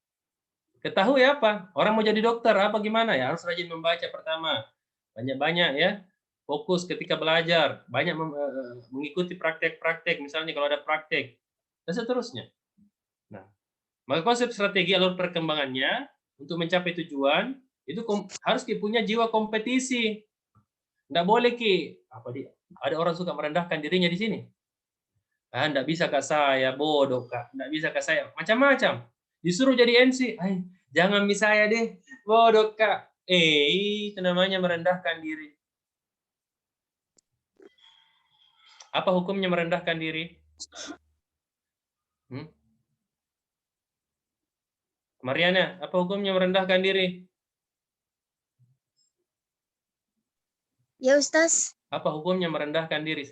Ketahui apa? Orang mau jadi dokter, apa gimana ya? Harus rajin membaca pertama. Banyak-banyak ya. Fokus ketika belajar. Banyak mengikuti praktek-praktek. Misalnya kalau ada praktek. Dan seterusnya. Nah, maka konsep strategi alur perkembangannya untuk mencapai tujuan itu harus punya jiwa kompetisi. Nggak boleh ada orang suka merendahkan dirinya di sini. Nggak bisa kak saya, bodoh kak. Nggak bisa kak saya, macam-macam. Disuruh jadi MC, jangan saya deh, bodoh kak. Itu namanya merendahkan diri. Apa hukumnya merendahkan diri? Mariana, apa hukumnya merendahkan diri? Ya Ustaz. Apa hukumnya merendahkan diri?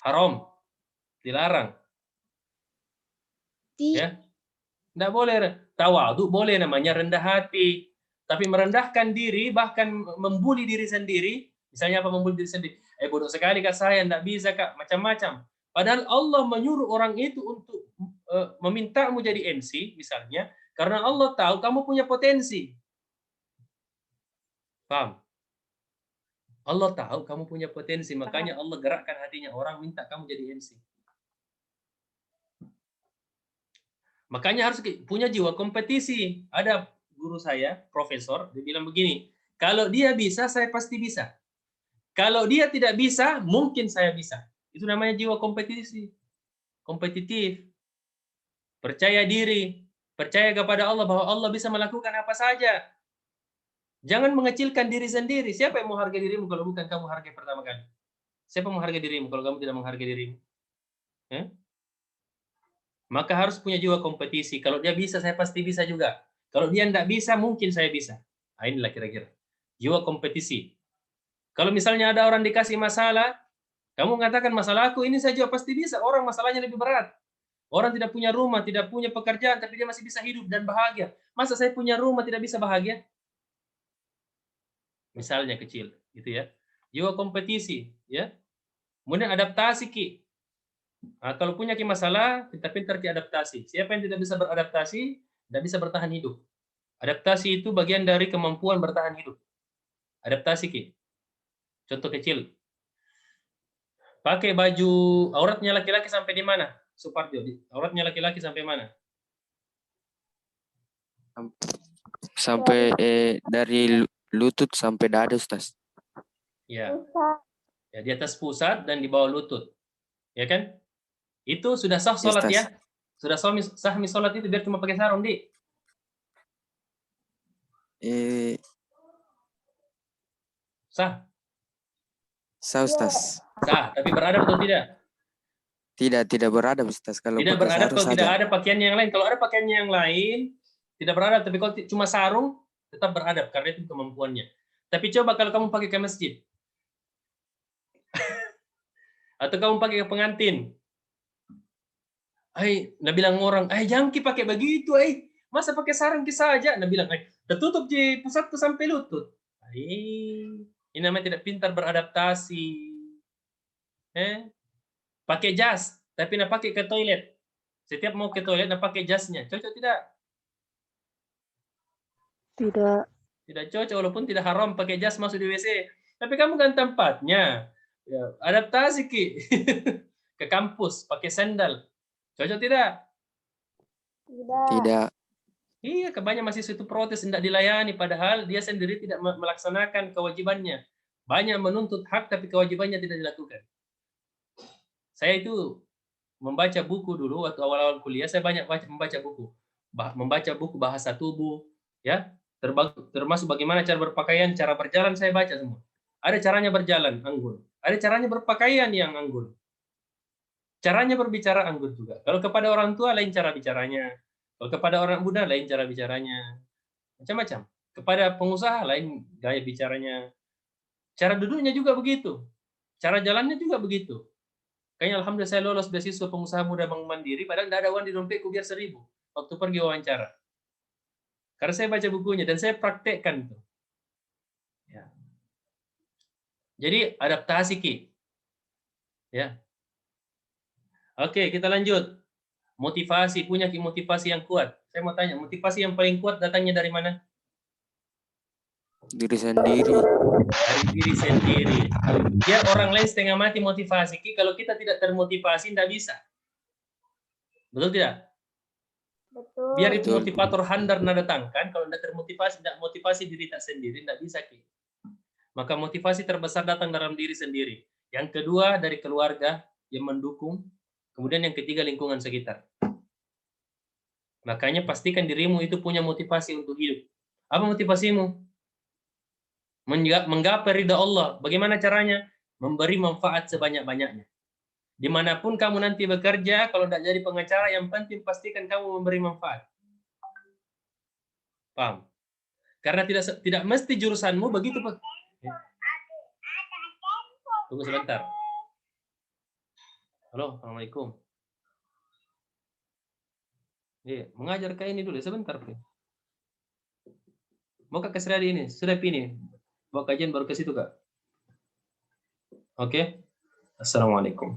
Haram. Dilarang. Ya. Tidak boleh. Tawadhu boleh, namanya rendah hati. Tapi merendahkan diri, bahkan membuli diri sendiri. Misalnya apa membuli diri sendiri? Bodoh sekali kak saya, tidak bisa kak. Macam-macam. Padahal Allah menyuruh orang itu untuk memintamu jadi MC, misalnya. Karena Allah tahu kamu punya potensi. Paham? Allah tahu kamu punya potensi, makanya Allah gerakkan hatinya orang minta kamu jadi MC. Makanya harus punya jiwa kompetisi. Ada guru saya, profesor, dia bilang begini, kalau dia bisa, saya pasti bisa. Kalau dia tidak bisa, mungkin saya bisa. Itu namanya jiwa kompetisi. Kompetitif. Percaya diri. Percaya kepada Allah bahwa Allah bisa melakukan apa saja. Jangan mengecilkan diri sendiri. Siapa yang mau hargai dirimu kalau bukan kamu hargai pertama kali? Siapa mau hargai dirimu kalau kamu tidak menghargai dirimu? Maka harus punya jiwa kompetisi. Kalau dia bisa, saya pasti bisa juga. Kalau dia tidak bisa, mungkin saya bisa. Nah, inilah kira-kira. Jiwa kompetisi. Kalau misalnya ada orang dikasih masalah, kamu mengatakan masalahku ini saya juga pasti bisa. Orang masalahnya lebih berat. Orang tidak punya rumah, tidak punya pekerjaan, tapi dia masih bisa hidup dan bahagia. Masa saya punya rumah tidak bisa bahagia? Misalnya kecil, gitu ya. Jiwa kompetisi, ya. Kemudian adaptasi ki. Nah, kalau punya masalah, kita pintar ki adaptasi. Siapa yang tidak bisa beradaptasi, tidak bisa bertahan hidup. Adaptasi itu bagian dari kemampuan bertahan hidup. Adaptasi ki. Contoh kecil. Pakai baju auratnya laki-laki sampai di mana? Suparjo, auratnya laki-laki sampai mana? Sampai dari lutut sampai dada, Ustaz. Ya. Ya, di atas pusat dan di bawah lutut. Ya kan? Itu sudah sah sholat ya? Sudah sah sholat itu biar cuma pakai sarung, Di. Sah. Sah, Ustaz. Sah, tapi beradab atau tidak? Tidak beradab, Ustaz. Kalau tidak beradab kalau tidak ada pakaian yang lain. Kalau ada pakaian yang lain, tidak beradab. Tapi kalau cuma sarung, tetap beradab karena itu kemampuannya. Tapi coba kalau kamu pakai ke masjid. Atau kamu pakai ke pengantin. Nah bilang orang, jangan pakai begitu, masa pakai sarung saja. Nah bilang, tertutup di pusat tuh sampai lutut. Ini namanya tidak pintar beradaptasi. Pakai jas, tapi nak pakai ke toilet. Setiap mau ke toilet, nak pakai jasnya. Cocok tidak? Tidak. Tidak cocok, walaupun tidak haram pakai jas masuk di WC. Tapi kamu kan tempatnya. Ya, adaptasi ki. Ke kampus, pakai sandal. Cocok tidak? Tidak. Iya, kebanyakan mahasiswa itu protes, tidak dilayani. Padahal dia sendiri tidak melaksanakan kewajibannya. Banyak menuntut hak, tapi kewajibannya tidak dilakukan. Saya itu membaca buku dulu, waktu awal-awal kuliah, saya banyak membaca buku. Membaca buku bahasa tubuh, ya, termasuk bagaimana cara berpakaian, cara berjalan, saya baca semua. Ada caranya berjalan, anggun. Ada caranya berpakaian yang anggun. Caranya berbicara anggun juga. Kalau kepada orang tua, lain cara bicaranya. Kalau kepada orang muda, lain cara bicaranya. Macam-macam. Kepada pengusaha, lain gaya bicaranya. Cara duduknya juga begitu. Cara jalannya juga begitu. Kayaknya alhamdulillah saya lolos beasiswa pengusaha muda Bank Mandiri, padahal tidak ada uang di dompetku biar 1.000 waktu pergi wawancara. Karena saya baca bukunya dan saya praktekkan itu. Ya. Jadi adaptasi ki. Ya. Oke, kita lanjut. Motivasi, punya motivasi yang kuat. Saya mau tanya, motivasi yang paling kuat datangnya dari mana? Diri sendiri. Dari diri sendiri. Biar orang lain setengah mati motivasi. Kalau kita tidak termotivasi, tidak bisa. Betul tidak? Betul. Biar itu Betul. motivator handar nak datangkan, kalau tidak termotivasi, tidak motivasi diri tak sendiri, tidak bisa. Maka motivasi terbesar datang dalam diri sendiri. Yang kedua dari keluarga yang mendukung. Kemudian yang ketiga lingkungan sekitar. Makanya pastikan dirimu itu punya motivasi untuk hidup. Apa motivasimu? Menggapai ridha Allah. Bagaimana caranya? Memberi manfaat sebanyak-banyaknya. Dimanapun kamu nanti bekerja, kalau tidak jadi pengacara, yang penting pastikan kamu memberi manfaat. Paham? Karena tidak mesti jurusanmu begitu. Tunggu sebentar. Halo, Assalamualaikum. Mengajar kayak ini dulu, sebentar. Mau ke Kesradi ini, sudah ini. Bawa kajian baru ke situ, Kak. Oke. Assalamualaikum.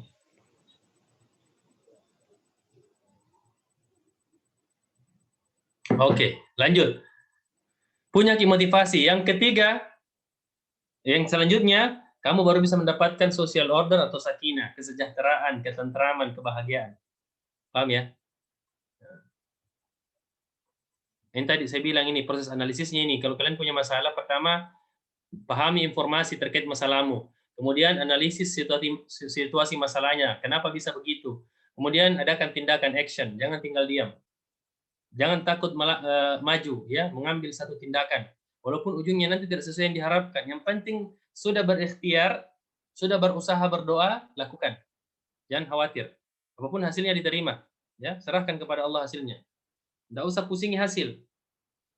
Oke, lanjut. Punya motivasi. Yang ketiga, yang selanjutnya, kamu baru bisa mendapatkan social order atau sakinah, kesejahteraan, ketentraman, kebahagiaan. Paham ya? Yang tadi saya bilang ini, proses analisisnya ini. Kalau kalian punya masalah, pertama, pahami informasi terkait masalahmu. Kemudian analisis situasi masalahnya. Kenapa bisa begitu? Kemudian adakan tindakan action. Jangan tinggal diam. Jangan takut maju, ya, mengambil satu tindakan. Walaupun ujungnya nanti tidak sesuai yang diharapkan. Yang penting sudah berikhtiar, sudah berusaha berdoa, lakukan. Jangan khawatir. Apapun hasilnya diterima. Ya, serahkan kepada Allah hasilnya. Tidak usah pusingi hasil.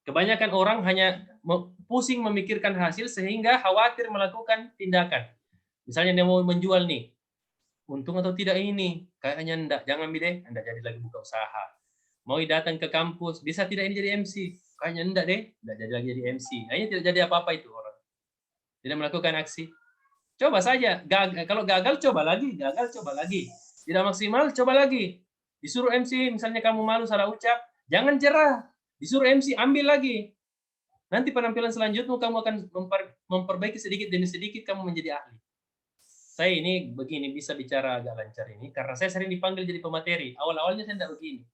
Kebanyakan orang hanya pusing memikirkan hasil sehingga khawatir melakukan tindakan. Misalnya dia mau menjual nih. Untung atau tidak ini? Kayaknya enggak. Jangan deh, enggak jadi lagi buka usaha. Mau datang ke kampus, bisa tidak ini jadi MC? Kayaknya enggak deh, enggak jadi lagi jadi MC. Kayaknya tidak jadi apa-apa itu orang. Tidak melakukan aksi. Coba saja. Kalau gagal, coba lagi. Gagal, coba lagi. Tidak maksimal, coba lagi. Disuruh MC, misalnya kamu malu salah ucap, jangan jerah. Disuruh MC, ambil lagi. Nanti penampilan selanjutnya kamu akan memperbaiki sedikit demi sedikit, kamu menjadi ahli. Saya ini begini bisa bicara agak lancar ini, karena saya sering dipanggil jadi pemateri. Awal-awalnya saya tidak begini.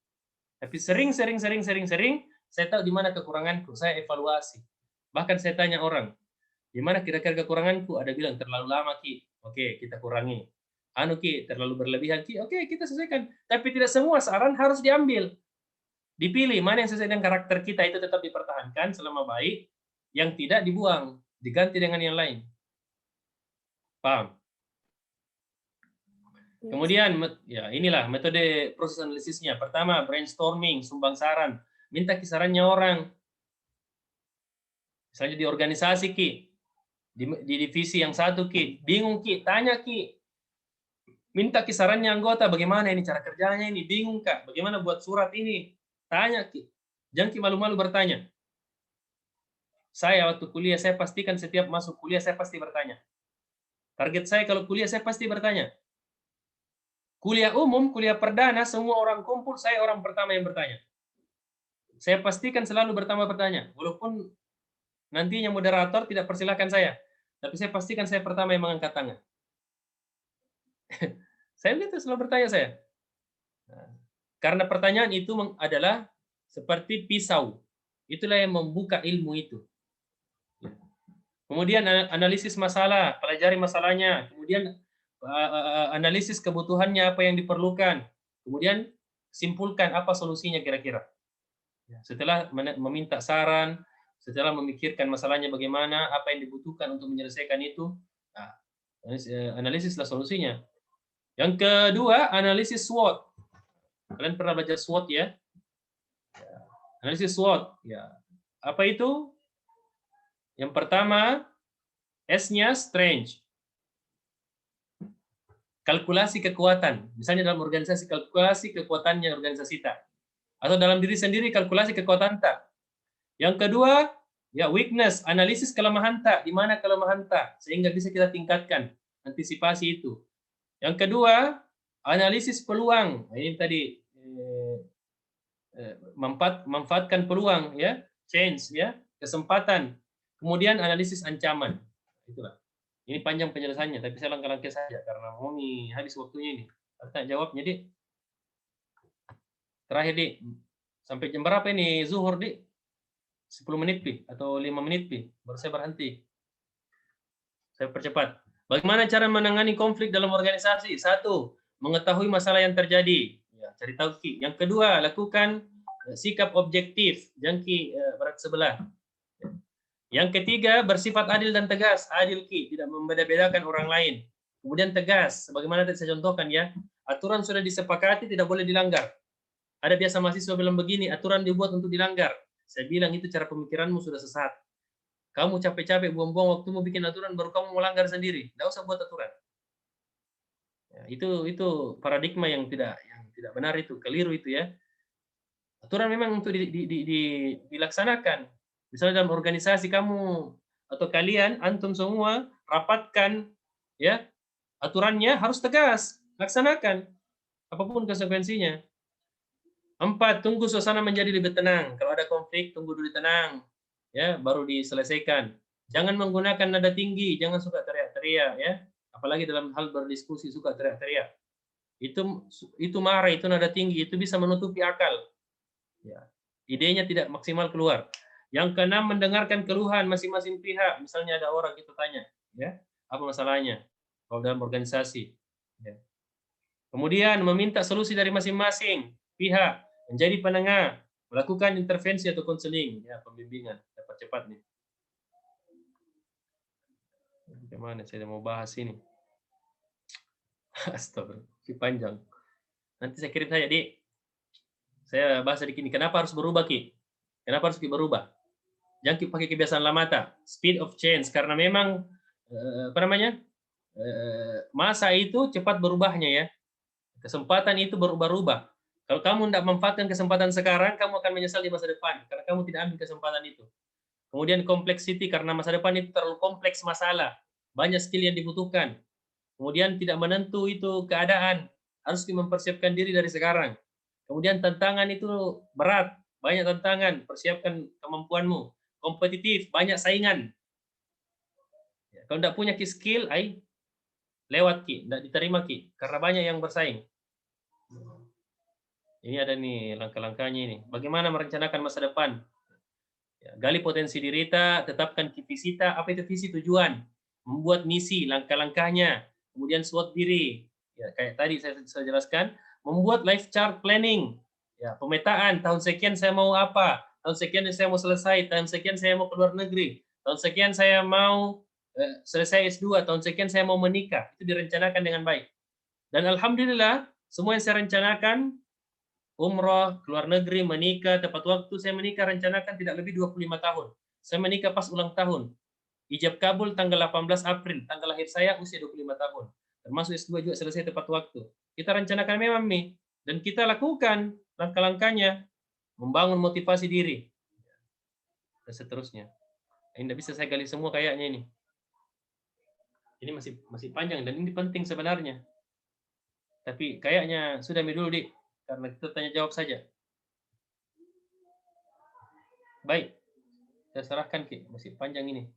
Tapi sering, saya tahu di mana kekuranganku. Saya evaluasi. Bahkan saya tanya orang, di mana kira-kira kekuranganku? Ada bilang, terlalu lama, Ki. Oke, kita kurangi. Anu, Ki, terlalu berlebihan, Ki. Oke, kita sesuaikan. Tapi tidak semua saran harus diambil. Dipilih, mana yang sesuai dengan karakter kita, itu tetap dipertahankan selama baik. Yang tidak dibuang. Diganti dengan yang lain. Paham? Kemudian, ya inilah metode proses analisisnya. Pertama, brainstorming, sumbang saran. Minta kisarannya orang. Misalnya di organisasi, Ki. Di divisi yang satu, Ki. Bingung, Ki. Tanya, Ki. Minta kisarannya anggota. Bagaimana ini cara kerjanya ini? Bingung, Kak. Bagaimana buat surat ini? Tanya, Ki. Jangan Ki malu-malu bertanya. Saya waktu kuliah, saya pastikan setiap masuk kuliah, saya pasti bertanya. Target saya kalau kuliah, saya pasti bertanya. Kuliah umum, kuliah perdana, semua orang kumpul, saya orang pertama yang bertanya. Saya pastikan selalu pertama bertanya. Walaupun nantinya moderator tidak persilahkan saya. Tapi saya pastikan saya pertama yang mengangkat tangan. Saya itu selalu bertanya saya. Karena pertanyaan itu adalah seperti pisau. Itulah yang membuka ilmu itu. Kemudian analisis masalah, pelajari masalahnya. Kemudian analisis kebutuhannya apa yang diperlukan, kemudian simpulkan apa solusinya kira-kira. Setelah meminta saran, setelah memikirkan masalahnya bagaimana, apa yang dibutuhkan untuk menyelesaikan itu, analisislah solusinya. Yang kedua, analisis SWOT. Kalian pernah belajar SWOT ya? Analisis SWOT. Ya. Apa itu? Yang pertama, S-nya strength. Kalkulasi kekuatan. Misalnya dalam organisasi, kalkulasi kekuatannya organisasi tak. Atau dalam diri sendiri, kalkulasi kekuatan tak. Yang kedua, ya weakness, analisis kelemahan tak. Di mana kelemahan tak? Sehingga bisa kita tingkatkan. Antisipasi itu. Yang kedua, Analisis peluang. Nah, ini tadi manfaatkan peluang, ya, chance, ya, kesempatan. Kemudian analisis ancaman. Itulah. Ini panjang penjelasannya, tapi saya langkah-langkah saja karena mau nih habis waktunya ini. Tanya jawabnya, Dik. Terakhir, Dik. Sampai jam berapa ini zuhur, Dik? 10 menit, Pi, atau 5 menit, Pi. Baru saya berhenti. Saya percepat. Bagaimana cara menangani konflik dalam organisasi? 1, mengetahui masalah yang terjadi. Ya, cari tahu, Ki. Yang kedua, lakukan sikap objektif. Jangan Ki berat sebelah. Yang ketiga, bersifat adil dan tegas. Adil, Ki, tidak membeda-bedakan orang lain. Kemudian tegas, sebagaimana tadi saya contohkan, ya. Aturan sudah disepakati, tidak boleh dilanggar. Ada biasa mahasiswa bilang begini, aturan dibuat untuk dilanggar. Saya bilang itu cara pemikiranmu sudah sesat. Kamu capek-capek buang-buang waktumu bikin aturan, baru kamu melanggar sendiri. Tidak usah buat aturan. Ya, itu paradigma yang tidak benar, itu keliru itu, ya. Aturan memang untuk dilaksanakan. Misalnya dalam organisasi kamu atau kalian, antum semua rapatkan, ya, aturannya harus tegas, laksanakan apapun konsekuensinya. 4, tunggu suasana menjadi lebih tenang. Kalau ada konflik, tunggu dulu tenang, ya, baru diselesaikan. Jangan menggunakan nada tinggi, jangan suka teriak-teriak, ya. Apalagi dalam hal berdiskusi suka teriak-teriak. Itu marah, itu nada tinggi, itu bisa menutupi akal. Ya. Idenya tidak maksimal keluar. Yang keenam, mendengarkan keluhan masing-masing pihak. Misalnya ada orang itu tanya, ya, apa masalahnya kalau dalam organisasi. Ya. Kemudian meminta solusi dari masing-masing pihak, menjadi penengah, melakukan intervensi atau konseling, ya, pembimbingan. Dapat cepat nih. Bagaimana saya mau bahas ini? Astagfirullah, panjang. Nanti saya kirim saja, Dik. Saya bahas sedikit ini. Kenapa harus berubah, Ki? Kenapa harus berubah? Jangan pakai kebiasaan lama, speed of change, karena memang masa itu cepat berubahnya, ya. Kesempatan itu berubah-ubah. Kalau kamu tidak memanfaatkan kesempatan sekarang, kamu akan menyesal di masa depan karena kamu tidak ambil kesempatan itu. Kemudian complexity, karena masa depan itu terlalu kompleks masalah, banyak skill yang dibutuhkan. Kemudian tidak menentu itu keadaan, harus mempersiapkan diri dari sekarang. Kemudian tantangan itu berat, banyak tantangan, persiapkan kemampuanmu. Kompetitif, banyak saingan. Ya, kalau tidak punya skill, lewat, Ki, tidak diterima, Ki, karena banyak yang bersaing. Ini ada nih langkah-langkahnya ini. Bagaimana merencanakan masa depan? Ya, gali potensi diri kita, tetapkan visi kita. Apa itu visi? Tujuan. Membuat misi, langkah-langkahnya. Kemudian SWOT diri. Ya, kayak tadi saya jelaskan. Membuat life chart planning. Ya, pemetaan. Tahun sekian saya mau apa? Tahun sekian saya mau selesai, tahun sekian saya mau keluar negeri, tahun sekian saya mau selesai S2, tahun sekian saya mau menikah. Itu direncanakan dengan baik. Dan alhamdulillah, semua yang saya rencanakan, umroh, keluar negeri, menikah, tepat waktu saya menikah, rencanakan tidak lebih 25 tahun. Saya menikah pas ulang tahun. Ijab kabul tanggal 18 April, tanggal lahir saya usia 25 tahun. Termasuk S2 juga selesai tepat waktu. Kita rencanakan memang nih, dan kita lakukan langkah-langkahnya. Membangun motivasi diri, dan seterusnya. Ini tidak bisa saya gali semua kayaknya ini. Ini masih panjang dan ini penting sebenarnya. Tapi kayaknya sudah dulu, Dik, karena kita tanya jawab saja. Baik, saya serahkan, Ki. Masih panjang ini.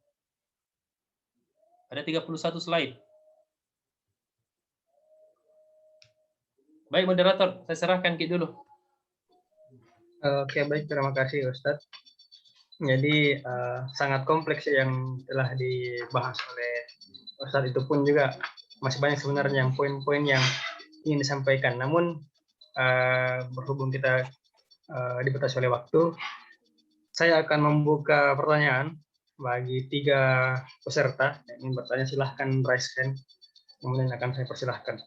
Ada 31 slide. Baik, moderator, saya serahkan, Ki, dulu. Oke, baik, terima kasih Ustadz. Jadi sangat kompleks yang telah dibahas oleh Ustadz, itu pun juga masih banyak sebenarnya yang poin-poin yang ingin disampaikan. Namun berhubung kita dibatasi oleh waktu, saya akan membuka pertanyaan bagi 3 peserta yang ingin bertanya. Silahkan raise hand, kemudian akan saya persilahkan.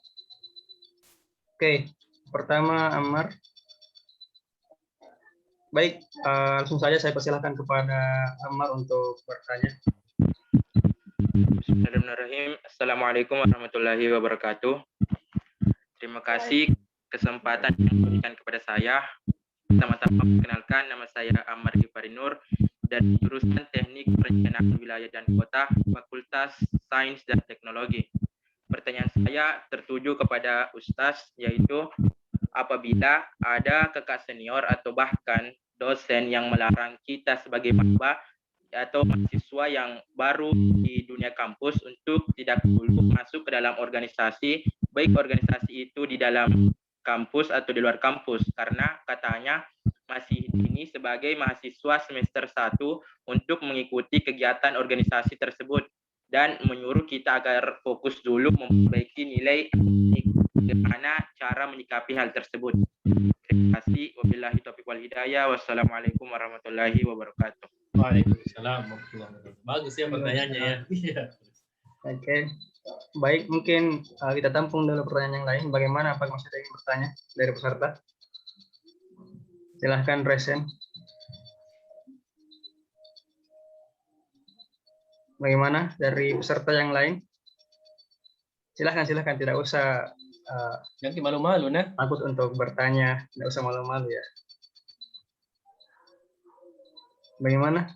Oke, pertama Ammar. Baik, langsung saja saya persilahkan kepada Ammar untuk bertanya. Bismillahirrahmanirrahim. Assalamualaikum warahmatullahi wabarakatuh. Terima kasih kesempatan yang diberikan kepada saya. Pertama-tama perkenalkan, nama saya Ammar Gifari Nur dari jurusan Teknik Perencanaan Wilayah dan Kota, Fakultas Sains dan Teknologi. pertanyaan saya tertuju kepada Ustaz, yaitu apabila ada kakak senior atau bahkan dosen yang melarang kita sebagai mahasiswa atau mahasiswa yang baru di dunia kampus untuk tidak dulu masuk ke dalam organisasi, baik organisasi itu di dalam kampus atau di luar kampus, karena katanya masih ini sebagai mahasiswa semester 1 untuk mengikuti kegiatan organisasi tersebut dan menyuruh kita agar fokus dulu memperbaiki nilai bagaimana cara menyikapi hal tersebut. Terima kasih. Wabillahi taufiq wal hidayah. Wassalamualaikum warahmatullahi wabarakatuh. Waalaikumsalam warahmatullahi wabarakatuh. Bagus ya pertanyaannya ya. Iya. Oke, baik, mungkin kita tampung dulu pertanyaan yang lain. Bagaimana, apa masih ada yang bertanya dari peserta? Silahkan resen. Bagaimana dari peserta yang lain? Silahkan, tidak usah Jangan malu-malu nah. takut untuk bertanya, tidak usah malu-malu ya. Bagaimana?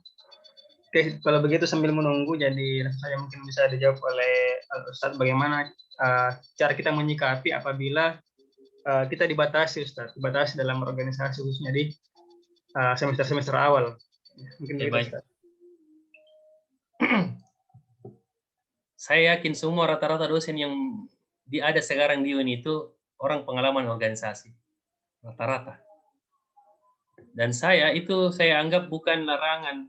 Oke, kalau begitu sambil menunggu, jadi saya mungkin bisa dijawab oleh Ustadz bagaimana cara kita menyikapi apabila kita dibatasi, Ustadz, dibatasi dalam organisasi khususnya di semester-semester awal. Mungkin begitu, baik. Ustadz. Saya yakin semua rata-rata dosen yang ada sekarang di UIN itu orang pengalaman organisasi. Rata-rata. Dan saya anggap bukan larangan.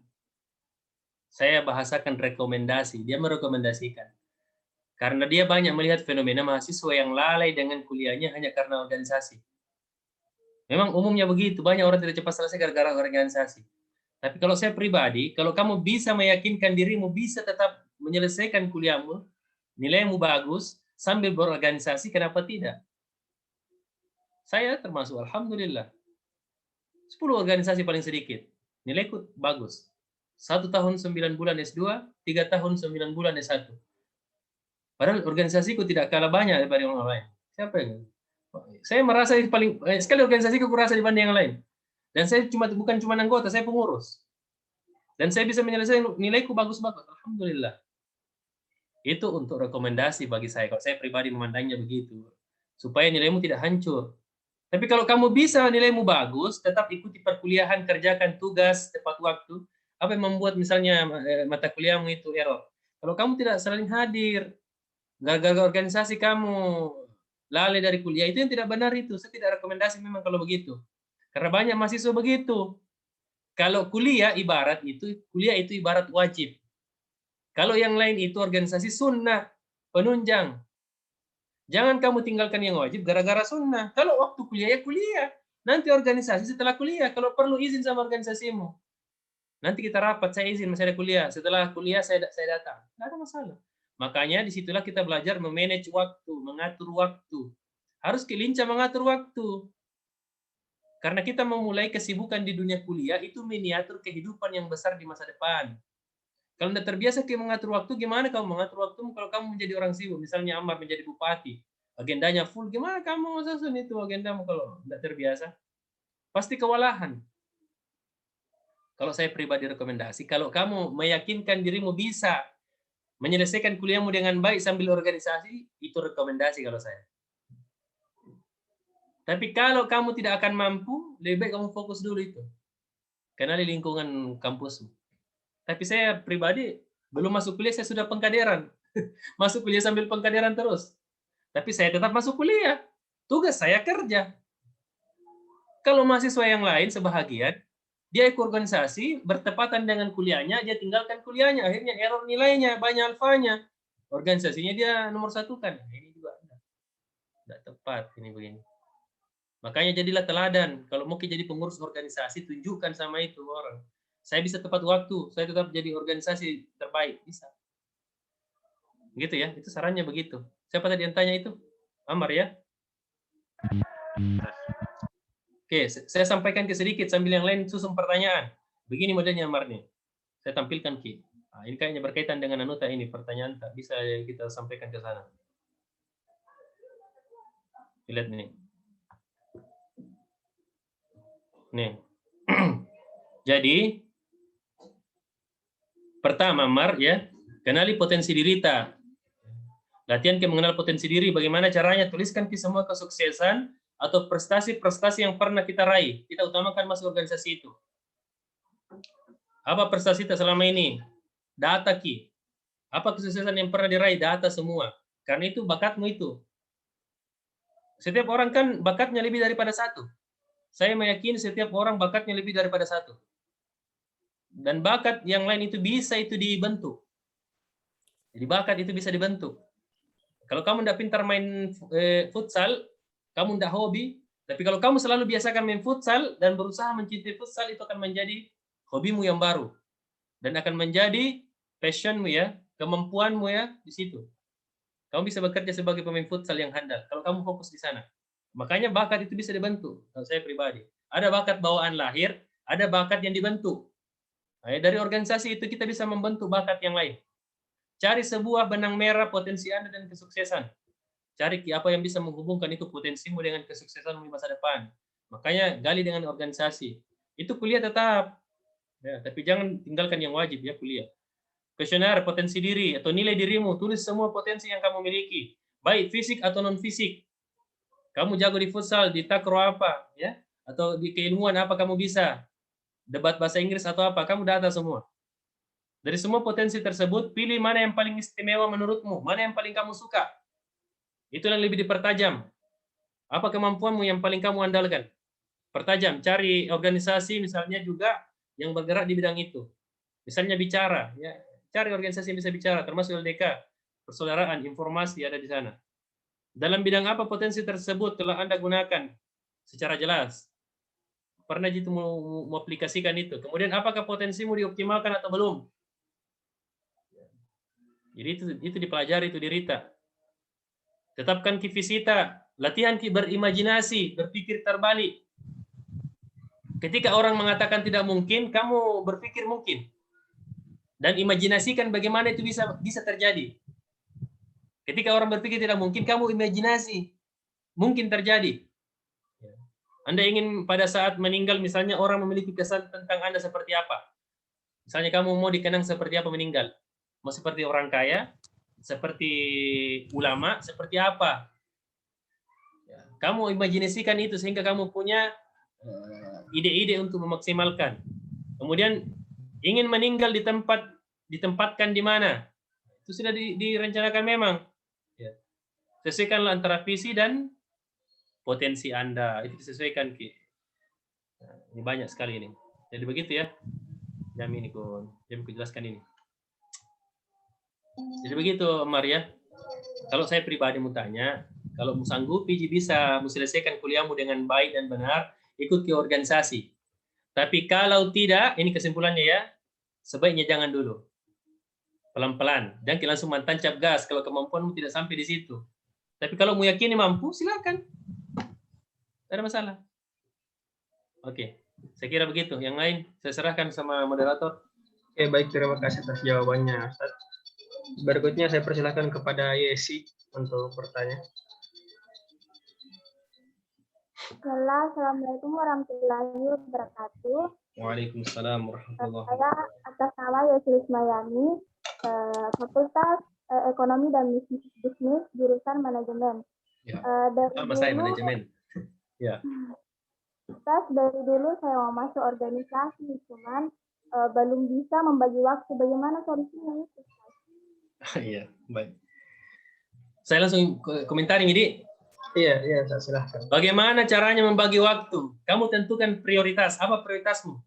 Saya bahasakan rekomendasi. Dia merekomendasikan. Karena dia banyak melihat fenomena mahasiswa yang lalai dengan kuliahnya hanya karena organisasi. Memang umumnya begitu. Banyak orang tidak cepat selesai gara-gara organisasi. Tapi kalau saya pribadi, kalau kamu bisa meyakinkan dirimu bisa tetap menyelesaikan kuliahmu, nilaimu bagus, sambil berorganisasi, kenapa tidak? Saya termasuk, alhamdulillah. 10 organisasi paling sedikit. Nilaiku bagus. 1 tahun 9 bulan S2, 3 tahun 9 bulan S1. Padahal organisasiku tidak kalah banyak daripada orang lain. Siapa yang? Saya merasa paling sekali organisasiku kurasa dibanding yang lain. Dan saya bukan cuma anggota, saya pengurus. Dan saya bisa menyelesaikan nilaiku bagus-bagus. Alhamdulillah. Itu untuk rekomendasi bagi saya. Kalau saya pribadi memandangnya begitu. Supaya nilaimu tidak hancur. Tapi kalau kamu bisa nilaimu bagus, tetap ikuti perkuliahan, kerjakan tugas tepat waktu. Apa yang membuat misalnya mata kuliahmu itu error? Kalau kamu tidak sering hadir, gara-gara organisasi kamu lalai dari kuliah, itu yang tidak benar itu. Saya tidak rekomendasi memang kalau begitu. Karena banyak mahasiswa begitu. Kalau kuliah itu ibarat wajib. Kalau yang lain itu organisasi sunnah, penunjang. Jangan kamu tinggalkan yang wajib gara-gara sunnah. Kalau waktu kuliah ya kuliah. Nanti organisasi setelah kuliah. Kalau perlu izin sama organisasimu. Nanti kita rapat, saya izin masih ada kuliah. Setelah kuliah saya datang. Tidak ada masalah. Makanya disitulah kita belajar memanage waktu, mengatur waktu. Harus lincah mengatur waktu. Karena kita memulai kesibukan di dunia kuliah itu miniatur kehidupan yang besar di masa depan. Kalau tidak terbiasa mengatur waktu, gimana kamu mengatur waktumu kalau kamu menjadi orang sibuk? Misalnya Ammar menjadi bupati, agendanya full, gimana kamu susun itu agendamu kalau tidak terbiasa? Pasti kewalahan. Kalau saya pribadi rekomendasi, kalau kamu meyakinkan dirimu bisa menyelesaikan kuliahmu dengan baik sambil organisasi, itu rekomendasi kalau saya. Tapi kalau kamu tidak akan mampu, lebih baik kamu fokus dulu itu. Kenali lingkungan kampusmu. Tapi saya pribadi, belum masuk kuliah, saya sudah pengkaderan. Masuk kuliah sambil pengkaderan terus. Tapi saya tetap masuk kuliah. Tugas saya kerja. Kalau mahasiswa yang lain sebahagian, dia ikut organisasi, bertepatan dengan kuliahnya, dia tinggalkan kuliahnya. Akhirnya error nilainya, banyak alfanya. Organisasinya dia nomor 1 kan. Ini juga tidak tepat. Ini begini. Makanya jadilah teladan. Kalau mau jadi pengurus organisasi, tunjukkan sama itu orang. Saya bisa tepat waktu, saya tetap jadi organisasi terbaik. Bisa. Gitu ya, itu sarannya begitu. Siapa tadi yang tanya itu? Ammar ya? Oke, saya sampaikan ke sedikit sambil yang lain susun pertanyaan. Begini modelnya Ammar nih. Saya tampilkan Ki. Nah, ini kayaknya berkaitan dengan anuta ini, pertanyaan tak bisa kita sampaikan ke sana. Lihat nih. Nih. Jadi pertama Mar ya, kenali potensi diri kita. Latihan Ki mengenal potensi diri. Bagaimana caranya? Tuliskan Ki semua kesuksesan atau prestasi-prestasi yang pernah kita raih. Kita utamakan masuk organisasi itu. Apa prestasi kita selama ini? Data Ki. Apa kesuksesan yang pernah diraih? Data semua. Karena itu bakatmu itu. Setiap orang kan bakatnya lebih daripada satu. Saya meyakini setiap orang bakatnya lebih daripada satu. Dan bakat yang lain itu bisa itu dibentuk. Jadi bakat itu bisa dibentuk. Kalau kamu tidak pintar main futsal, kamu tidak hobi. Tapi kalau kamu selalu biasakan main futsal dan berusaha mencintai futsal, itu akan menjadi hobimu yang baru. Dan akan menjadi passionmu ya, kemampuanmu ya di situ. Kamu bisa bekerja sebagai pemain futsal yang handal kalau kamu fokus di sana. Makanya bakat itu bisa dibentuk. Kalau saya pribadi, ada bakat bawaan lahir, ada bakat yang dibentuk. Nah, dari organisasi itu kita bisa membentuk bakat yang lain. Cari sebuah benang merah potensi Anda dan kesuksesan. Cari apa yang bisa menghubungkan itu potensimu dengan kesuksesanmu di masa depan. Makanya gali dengan organisasi. Itu kuliah tetap. Ya, tapi jangan tinggalkan yang wajib ya kuliah. Kuesioner potensi diri atau nilai dirimu, tulis semua potensi yang kamu miliki, baik fisik atau non fisik. Kamu jago di futsal, di takraw apa, ya? Atau di keilmuan apa kamu bisa? Debat bahasa Inggris atau apa, kamu data semua. Dari semua potensi tersebut, pilih mana yang paling istimewa menurutmu, mana yang paling kamu suka. Itu yang lebih dipertajam. Apa kemampuanmu yang paling kamu andalkan? Pertajam, cari organisasi misalnya juga yang bergerak di bidang itu. Misalnya bicara, ya. Cari organisasi yang bisa bicara, termasuk LDK, persaudaraan, informasi ada di sana. Dalam bidang apa potensi tersebut telah Anda gunakan secara jelas? Pernah itu mau aplikasikan itu. Kemudian apakah potensimu dioptimalkan atau belum? Jadi itu dipelajari, itu dirita. Tetapkan Ki visita, latihan Ki berimajinasi, berpikir terbalik. Ketika orang mengatakan tidak mungkin, kamu berpikir mungkin. Dan imajinasikan bagaimana itu bisa terjadi. Ketika orang berpikir tidak mungkin, kamu imajinasi mungkin terjadi. Anda ingin pada saat meninggal misalnya orang memiliki kesan tentang Anda seperti apa? Misalnya kamu mau dikenang seperti apa meninggal? Mau seperti orang kaya, seperti ulama, seperti apa? Kamu imajinasikan itu sehingga kamu punya ide-ide untuk memaksimalkan. Kemudian ingin meninggal ditempatkan di mana? Itu sudah direncanakan memang. Ya. Sesuaikanlah antara visi dan potensi Anda. Itu disesuaikan, Ki. Nah, ini banyak sekali ini. Jadi begitu ya. Jami ini ku jelaskan ini. Jadi begitu, Maria. Kalau saya pribadi mau tanya, kalau mau sanggupi bisa selesaikan kuliahmu dengan baik dan benar, ikut ke organisasi. Tapi kalau tidak, ini kesimpulannya ya, sebaiknya jangan dulu. Pelan-pelan. Jangan langsung tancap gas kalau kemampuanmu tidak sampai di situ. Tapi kalau mau yakini mampu, silakan. Tidak ada masalah. Oke, saya kira begitu. Yang lain, saya serahkan sama moderator. Oke, baik. Terima kasih atas jawabannya, Ustaz. Berikutnya saya persilakan kepada Yesi untuk bertanya. Assalamualaikum warahmatullahi wabarakatuh. Waalaikumsalam warahmatullahi wabarakatuh. Saya atas nama Yesi Ismayani, Fakultas Ekonomi dan Bisnis, jurusan Manajemen. Ya. Dari Sama saya dulu, manajemen. Ya. Ustaz, dari dulu saya mau masuk organisasi, cuman belum bisa membagi waktu. Bagaimana solusinya itu? Iya, baik. Saya langsung komentarin ini. Iya, silahkan. Bagaimana caranya membagi waktu? Kamu tentukan prioritas. Apa prioritasmu?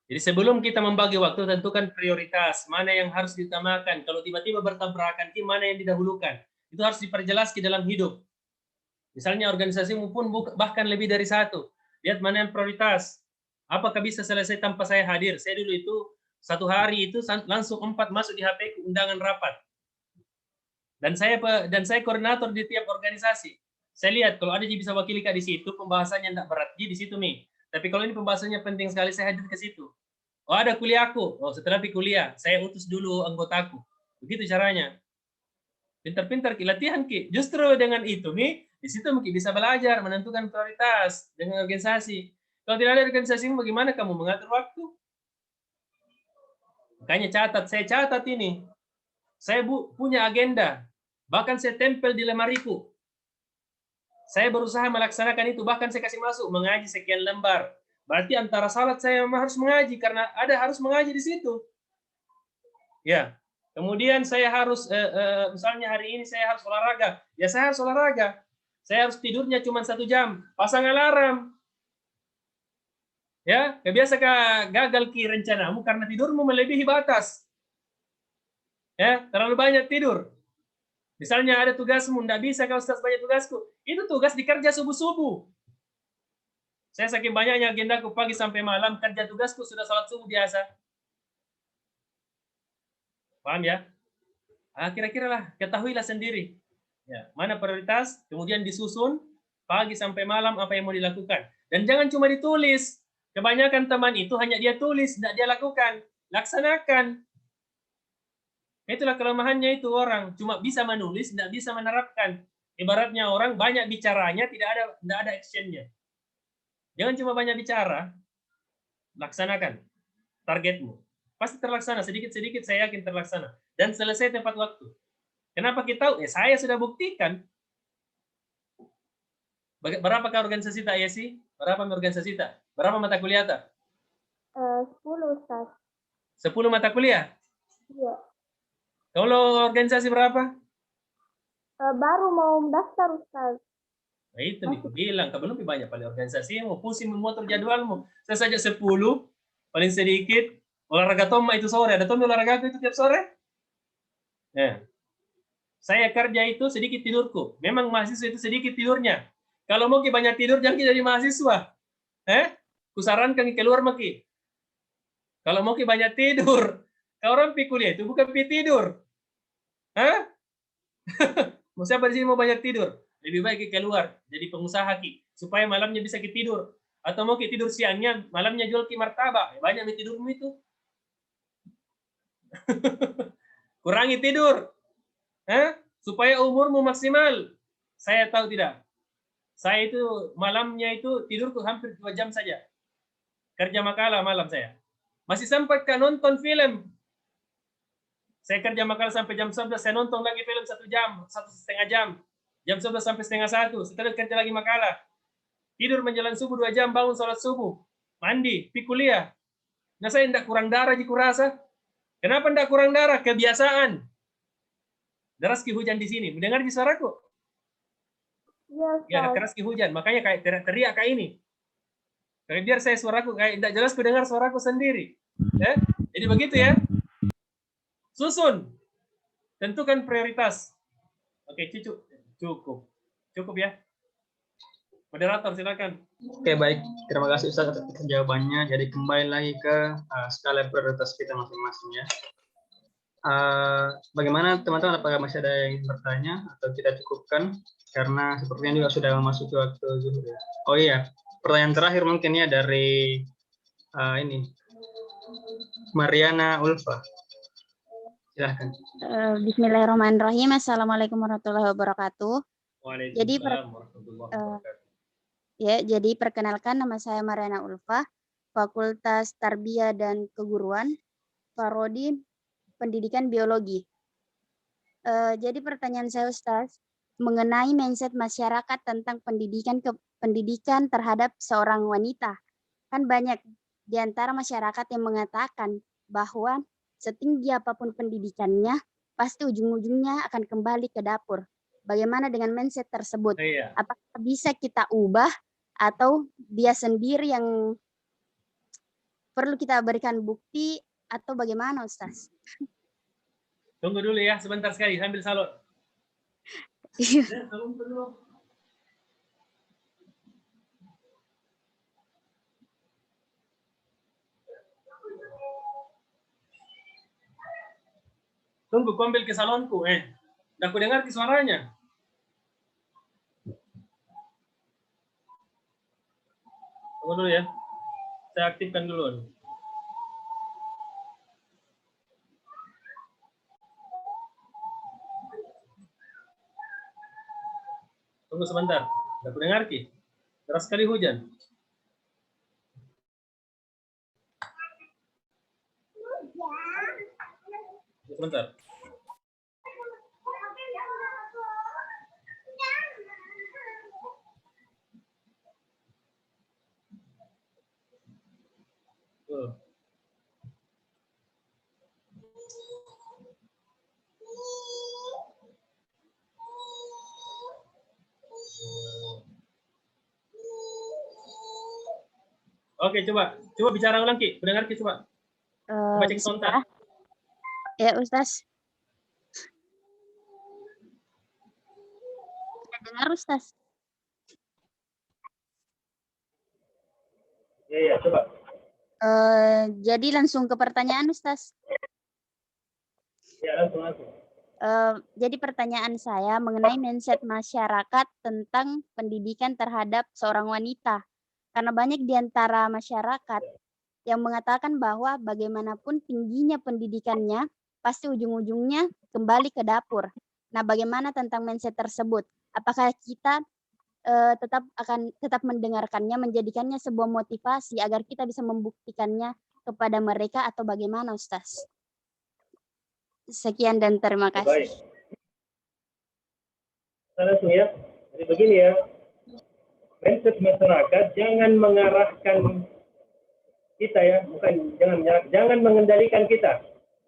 Jadi sebelum kita membagi waktu, tentukan prioritas. Mana yang harus diutamakan. Kalau tiba-tiba bertabrakan, mana yang didahulukan. Itu harus diperjelas di dalam hidup. Misalnya organisasimu pun bahkan lebih dari satu. Lihat mana yang prioritas. Apakah bisa selesai tanpa saya hadir? Saya dulu itu, satu hari itu langsung 4 masuk di HP undangan rapat. Dan saya koordinator di tiap organisasi. Saya lihat kalau ada yang bisa wakili Kak di situ, pembahasannya tidak berat di situ nih. Tapi kalau ini pembahasannya penting sekali, saya hadir ke situ. Oh, ada kuliahku. Oh, setelah kuliah, saya utus dulu anggotaku. Begitu caranya. Pintar-pintar latihan Ki. Justru dengan itu nih, di situ mungkin bisa belajar menentukan prioritas dengan organisasi. Kalau tidak ada organisasi, bagaimana kamu mengatur waktu? Makanya saya catat ini. Saya punya agenda. Bahkan saya tempel di lemariku. Saya berusaha melaksanakan itu, bahkan saya kasih masuk mengaji sekian lembar. Berarti antara salat saya harus mengaji karena harus mengaji di situ. Ya. Kemudian saya harus misalnya hari ini saya harus olahraga. Ya saya harus olahraga. Saya harus tidurnya cuma 1 jam. Pasang alarm. Ya, kebiasaan gagal ki rencanamu karena tidurmu melebihi batas. Ya, terlalu banyak tidur. Misalnya ada tugasmu, enggak bisa kalau Ustaz banyak tugasku. Itu tugas dikerja subuh-subuh. Saya saking banyaknya agendaku pagi sampai malam, kerja tugasku sudah salat subuh biasa. Paham ya? Kira-kira lah, ketahuilah sendiri. Ya, mana prioritas, kemudian disusun, pagi sampai malam apa yang mau dilakukan. Dan jangan cuma ditulis. Kebanyakan teman itu hanya dia tulis, tidak dia lakukan. Laksanakan. Itulah kelemahannya itu orang. Cuma bisa menulis, tidak bisa menerapkan. Ibaratnya orang banyak bicaranya, tidak ada action-nya. Jangan cuma banyak bicara, laksanakan targetmu. Pasti terlaksana, sedikit-sedikit saya yakin terlaksana. Dan selesai tepat waktu. Kenapa kita tahu? Saya sudah buktikan. Berapakah organisasi tak, Yesi? Berapa organisasi tak? Berapa mata kuliah tak? 10, Ustaz. 10 mata kuliah? Iya. Kalau organisasi berapa? Baru mau daftar, Ustaz. Nah itu nih, bilang, kamu lebih banyak paling organisasimu, pusing memotong jadwalmu. Saya saja 10, paling sedikit, olahraga Toma itu sore. Ada Toma olahraga itu tiap sore? Nah, saya kerja itu sedikit tidurku. Memang mahasiswa itu sedikit tidurnya. Kalau mau banyak tidur, jangan jadi mahasiswa. Kusarankan keluar maki. Kalau mau banyak tidur, kalau orang pi kuliah itu bukan pi tidur. Mau siapa di sini mau banyak tidur? Lebih baik keluar jadi pengusaha ki supaya malamnya bisa tidur. Atau mau tidur siangnya, malamnya jual ki martabak. Banyak tidurmu itu. Kurangi tidur. Supaya umurmu maksimal. Saya tahu tidak. Saya itu malamnya itu tidurku hampir 2 jam saja. Kerja makalah malam saya. Masih sempat nonton film. Saya kerja makalah sampai jam 11, saya nonton lagi film 1 jam, 1,5 jam. Jam 11 sampai setengah 1, setelah kerja lagi makalah. Tidur menjelang subuh 2 jam, bangun sholat subuh. Mandi, pergi kuliah. Nah saya tidak kurang darah jiku rasa. Kenapa tidak kurang darah? Kebiasaan. Deras ki hujan di sini. Mendengar di suaraku? Iya, Ya, Ustaz. keras ki hujan. Makanya kayak teriak kayak ini. Kayak biar saya suaraku kayak tidak jelas ku dengar suaraku sendiri. Jadi begitu ya. Susun. Tentukan prioritas. Oke, cukup ya. Moderator silakan. Oke, baik. Terima kasih Ustaz atas jawabannya. Jadi kembali lagi ke skala prioritas kita masing-masing ya. Bagaimana teman-teman, apakah masih ada yang ingin bertanya atau kita cukupkan? Karena sepertinya juga sudah memasuki waktu zuhur ya. Oh iya, pertanyaan terakhir mungkin ya dari ini Mariana Ulfa. Silahkan. Bismillahirrahmanirrahim. Assalamualaikum warahmatullahi wabarakatuh. Waalaikumsalam warahmatullahi wabarakatuh. Jadi perkenalkan, nama saya Mariana Ulfa, Fakultas Tarbiyah dan Keguruan, Prodi Pendidikan Biologi. Jadi pertanyaan saya, Ustaz, mengenai mindset masyarakat tentang pendidikan terhadap seorang wanita. Kan banyak di antara masyarakat yang mengatakan bahwa setinggi apapun pendidikannya, pasti ujung-ujungnya akan kembali ke dapur. Bagaimana dengan mindset tersebut? Iya. Apakah bisa kita ubah atau dia sendiri yang perlu kita berikan bukti atau bagaimana, Ustaz? Tunggu dulu ya, sebentar sekali sambil salon. Tunggu, ku ambil ke salonku. Udah aku dengar suaranya. Tunggu dulu ya. Saya aktifkan dulu. Tunggu sebentar. Udah aku dengar ki. Deras sekali hujan. Sebentar. Oke, coba bicara ulang Ki, mendengar Ki coba. Coba cek kontak. Ya Ustaz. Dengar Ustaz. Iya, coba. Jadi langsung ke pertanyaan Ustaz. Ya, langsung. Jadi pertanyaan saya mengenai mindset masyarakat tentang pendidikan terhadap seorang wanita. Karena banyak di antara masyarakat yang mengatakan bahwa bagaimanapun tingginya pendidikannya, pasti ujung-ujungnya kembali ke dapur. Nah, bagaimana tentang mindset tersebut? Apakah kita tetap mendengarkannya, menjadikannya sebuah motivasi agar kita bisa membuktikannya kepada mereka atau bagaimana, Ustaz? Sekian dan terima kasih. Baik. Langsung ya. Jadi begini ya. Mindset masyarakat jangan mengarahkan kita ya, bukan jangan mengendalikan kita.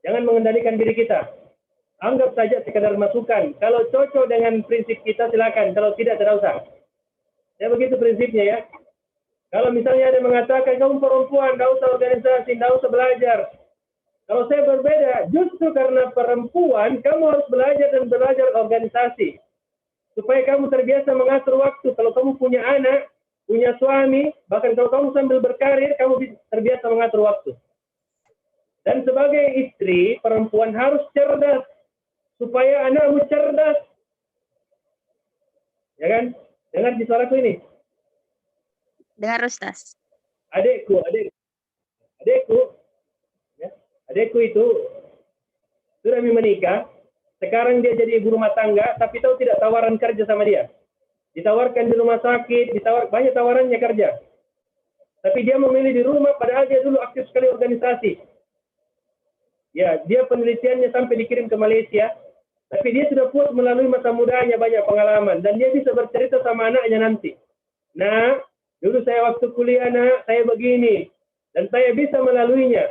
Jangan mengendalikan diri kita. Anggap saja sekadar masukan. Kalau cocok dengan prinsip kita silakan, kalau tidak usah. Ya begitu prinsipnya ya. Kalau misalnya ada yang mengatakan kamu perempuan, tidak usah organisasi, tidak usah belajar. Kalau saya berbeda, justru karena perempuan kamu harus belajar dan belajar organisasi. Supaya kamu terbiasa mengatur waktu. Kalau kamu punya anak, punya suami, bahkan kalau kamu sambil berkarir, kamu terbiasa mengatur waktu. Dan sebagai istri, perempuan harus cerdas. Supaya anakmu cerdas. Ya kan? Dengar di suaraku ini. Dengar Ustaz. Adekku itu sudah menikah. Sekarang dia jadi ibu rumah tangga, tapi tahu tidak tawaran kerja sama dia. Ditawarkan di rumah sakit, banyak tawarannya kerja. Tapi dia memilih di rumah, padahal dia dulu aktif sekali organisasi. Ya, dia penelitiannya sampai dikirim ke Malaysia. Tapi dia sudah puas melalui masa mudanya, banyak pengalaman. Dan dia bisa bercerita sama anaknya nanti. Nah, dulu saya waktu kuliah, nak, saya begini. Dan saya bisa melaluinya.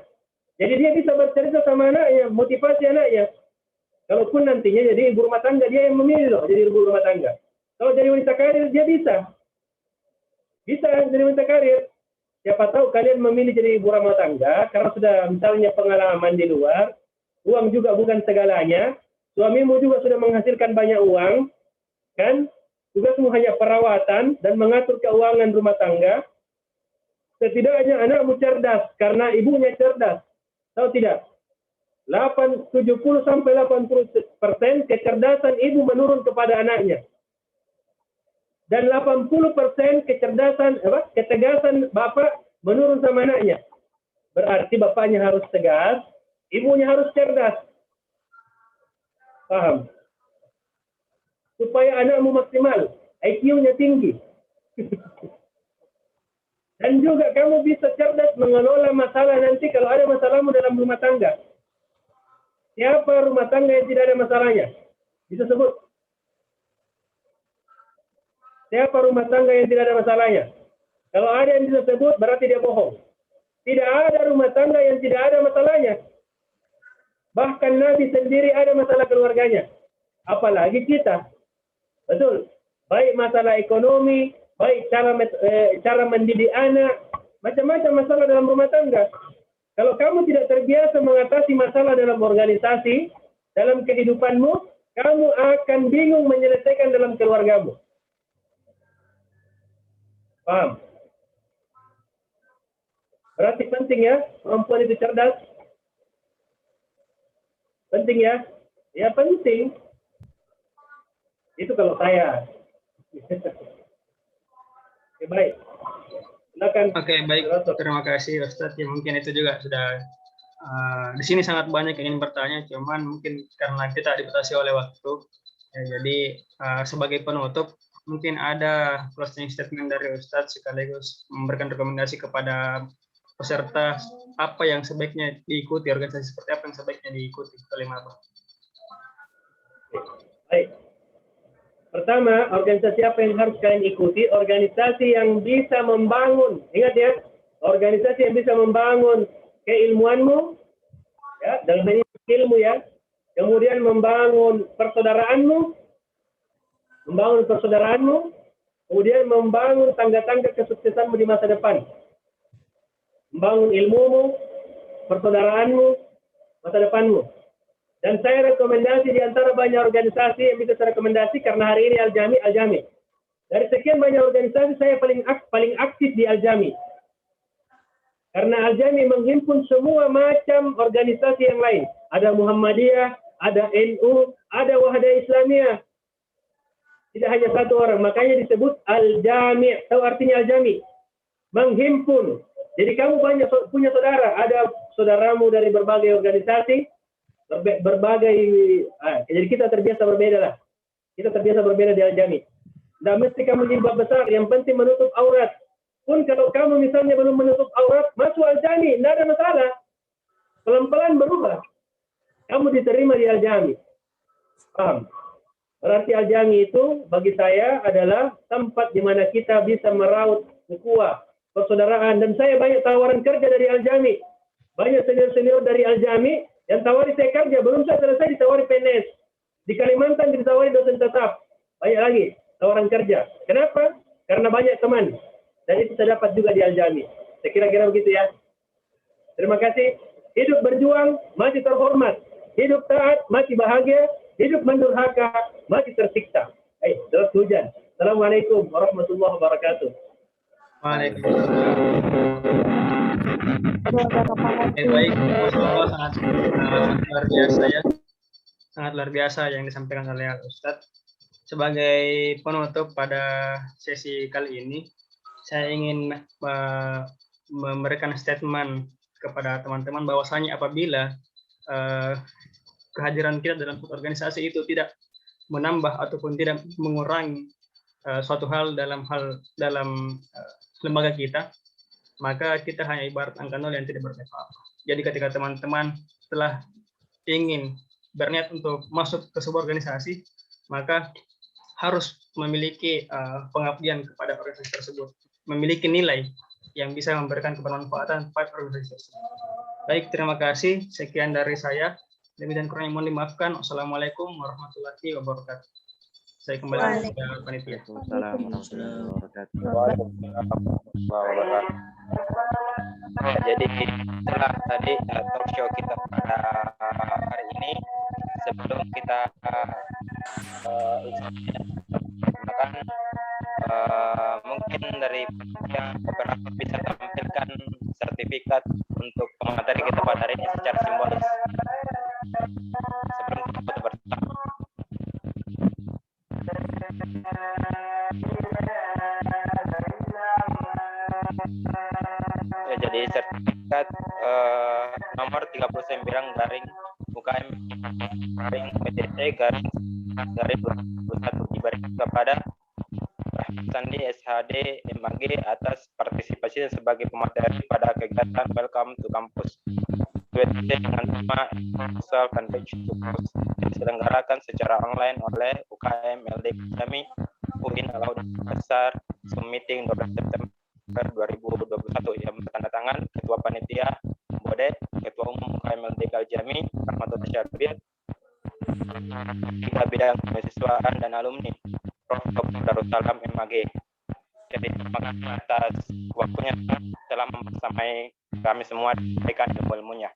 Jadi dia bisa bercerita sama anaknya, motivasi anaknya. Kalaupun nantinya jadi ibu rumah tangga, dia yang memilih loh jadi ibu rumah tangga. Kalau jadi wanita karir, dia bisa. Bisa jadi wanita karir. Siapa tahu kalian memilih jadi ibu rumah tangga, karena sudah misalnya pengalaman di luar, uang juga bukan segalanya, suamimu juga sudah menghasilkan banyak uang, kan? Tugasmu hanya perawatan dan mengatur keuangan rumah tangga. Setidaknya anakmu cerdas, karena ibunya cerdas. Tahu tidak? 70-80% kecerdasan ibu menurun kepada anaknya. Dan 80% ketegasan bapak menurun sama anaknya. Berarti bapaknya harus tegas, ibunya harus cerdas. Paham? Supaya anakmu maksimal, IQ-nya tinggi. Dan juga kamu bisa cerdas mengelola masalah nanti kalau ada masalahmu dalam rumah tangga. Siapa rumah tangga yang tidak ada masalahnya? Bisa sebut. Siapa rumah tangga yang tidak ada masalahnya? Kalau ada yang bisa sebut, berarti dia bohong. Tidak ada rumah tangga yang tidak ada masalahnya. Bahkan Nabi sendiri ada masalah keluarganya. Apalagi kita. Betul. Baik masalah ekonomi, baik cara mendidik anak, macam-macam masalah dalam rumah tangga. Kalau kamu tidak terbiasa mengatasi masalah dalam organisasi, dalam kehidupanmu, kamu akan bingung menyelesaikan dalam keluargamu. Paham? Berarti penting ya, perempuan itu cerdas. Penting ya? Ya penting. Itu kalau saya. Oke, baik. Silakan. Oke, baik. Terima kasih Ustadz. Ya, mungkin itu juga sudah di sini sangat banyak yang ingin bertanya, cuman mungkin karena kita dibatasi oleh waktu. Ya, jadi sebagai penutup, mungkin ada closing statement dari Ustadz sekaligus memberikan rekomendasi kepada peserta apa yang sebaiknya diikuti, organisasi seperti apa yang sebaiknya diikuti. Baik. Pertama, organisasi apa yang harus kalian ikuti? Organisasi yang bisa membangun. Ingat ya, organisasi yang bisa membangun keilmuanmu, ya, dalam ini ilmu ya, kemudian membangun persaudaraan, kemudian membangun tangga-tangga kesuksesanmu di masa depan. Membangun ilmumu, persaudaraanmu, masa depanmu. Dan saya rekomendasi di antara banyak organisasi yang bisa saya rekomendasi, karena hari ini Al-Jami. Dari sekian banyak organisasi, saya paling aktif di Al-Jami. Karena Al-Jami menghimpun semua macam organisasi yang lain. Ada Muhammadiyah, ada NU, ada Wahdah Islamiyah. Tidak hanya satu orang, makanya disebut Al-Jami. Tahu artinya Al-Jami? Menghimpun. Jadi kamu banyak punya saudara, ada saudaramu dari berbagai organisasi, jadi kita terbiasa berbeda lah. Kita terbiasa berbeda di Al-Jami. Tidak mesti kamu jilbab besar, yang penting menutup aurat. Pun kalau kamu misalnya belum menutup aurat, masuk Al-Jami, tidak ada masalah. Pelan-pelan berubah. Kamu diterima di Al-Jami. Paham? Berarti Al-Jami itu bagi saya adalah tempat di mana kita bisa meraut ukhuwah, persaudaraan. Dan saya banyak tawaran kerja dari Al-Jami. Banyak senior-senior dari Al-Jami yang tawari saya kerja. Belum saya selesai ditawari PNS. Di Kalimantan ditawari dosen tetap. Banyak lagi tawaran kerja. Kenapa? Karena banyak teman. Dan itu saya dapat juga di Al-Jami. Saya kira-kira begitu ya. Terima kasih. Hidup berjuang, mati terhormat. Hidup taat, mati bahagia. Hidup mendurhaka, mati tersiksa. Deras hujan. Assalamualaikum warahmatullahi wabarakatuh. Baik, sangat luar biasa ya. Sangat luar biasa yang disampaikan oleh Ustadz. Sebagai penutup pada sesi kali ini, saya ingin memberikan statement kepada teman-teman bahwasanya apabila kehadiran kita dalam organisasi itu tidak menambah ataupun tidak mengurangi suatu hal dalam lembaga kita, maka kita hanya ibarat angka nol yang tidak berarti apa-apa. Jadi ketika teman-teman telah ingin berniat untuk masuk ke sebuah organisasi, maka harus memiliki pengabdian kepada organisasi tersebut, memiliki nilai yang bisa memberikan kebermanfaatan pada organisasi tersebut. Baik, terima kasih. Sekian dari saya. Demikian kurang mohon dimaafkan. Wassalamualaikum warahmatullahi wabarakatuh. Saya kembali kepada panitia. Jadi setelah tadi talk show kita pada hari ini, sebelum kita mungkin dari yang beberapa bisa tampilkan sertifikat untuk pemateri kita pada hari ini secara simbolis. Sebelum kita foto bersama. Ya, jadi sertifikat nomor 39 garing UKM garing PTC garing 2021 diberikan kepada Sandi SHD MAG atas partisipasi sebagai pemateri pada kegiatan Welcome to Campus dengan tema Self and Page to Post yang diselenggarakan secara online oleh UKM LD Jami UIN Al-Azhar Meeting 12 September 2021 yang bertandatangan Ketua Panitia Bode, Ketua Umum UKM LD Jami Rahmatul Syarbir, Tiga Bidang Kemahasiswaan dan Alumni Prof. Darussalam MAG. Jadi terima kasih atas waktunya telah membersamai kami semua memberikan ilmu-ilmunya.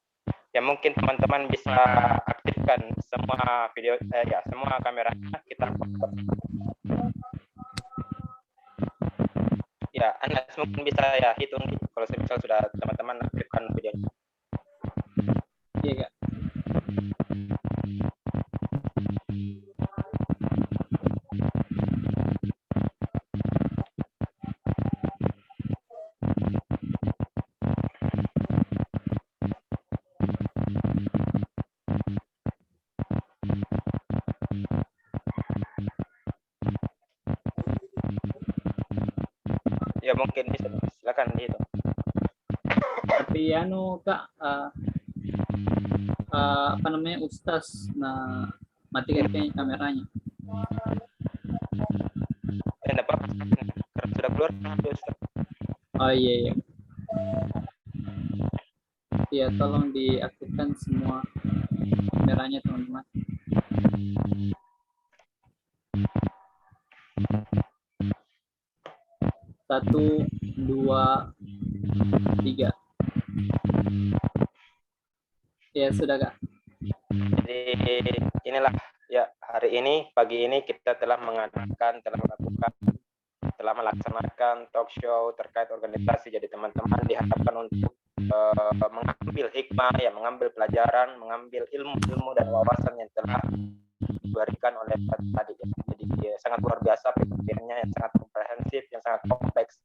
Ya mungkin teman-teman bisa aktifkan semua video semua kameranya kita. Ya, Anda mungkin bisa ya hitung kalau misal sudah teman-teman aktifkan videonya. Iya. Ya mungkin bisa, silakan itu. Tapi Kak, apa namanya Ustaz, nah matikan kameranya. Enggak apa-apa, karena sudah keluar Ustaz. Oh iya. Iya, tolong diaktifkan semua kamera. kameranya teman-teman. Satu, dua, tiga. Ya sudah Kak. Jadi inilah ya, hari ini, pagi ini kita telah melaksanakan talk show terkait organisasi. Jadi teman-teman diharapkan untuk mengambil hikmah, ya, mengambil pelajaran, mengambil ilmu dan wawasan yang telah diberikan oleh tadi. Jadi sangat luar biasa PPT-nya, yang sangat komprehensif, yang sangat kompleks.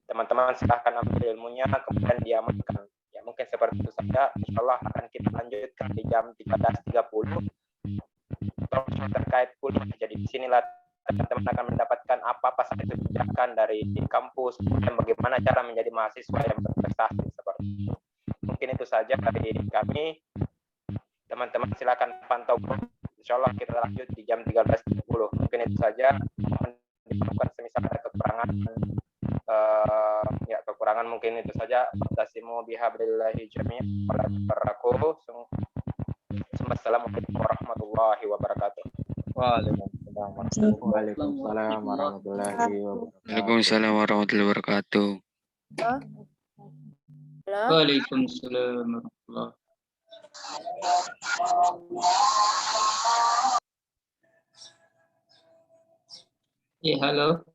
Teman-teman silahkan ambil ilmunya, kemudian diamalkan. Ya, mungkin seperti itu saja. Insya Allah akan kita lanjutkan di jam 13.30 terkait kuliah. Jadi disinilah teman-teman akan mendapatkan apa saja kebijakan dari kampus, dan bagaimana cara menjadi mahasiswa yang berprestasi seperti itu. Mungkin itu saja dari kami. Teman-teman silakan pantau. Insya Allah kita lanjut di jam 13.30. Mungkin itu saja. Bukan semisal ada kekurangan, kekurangan mungkin itu saja. Tasimu bihablillahi jami'. Wassalamualaikum warahmatullahi wabarakatuh. Waalaikumsalam warahmatullahi wabarakatuh. Waalaikumsalam warahmatullahi wabarakatuh. Waalaikumsalam warahmatullahi. Halo.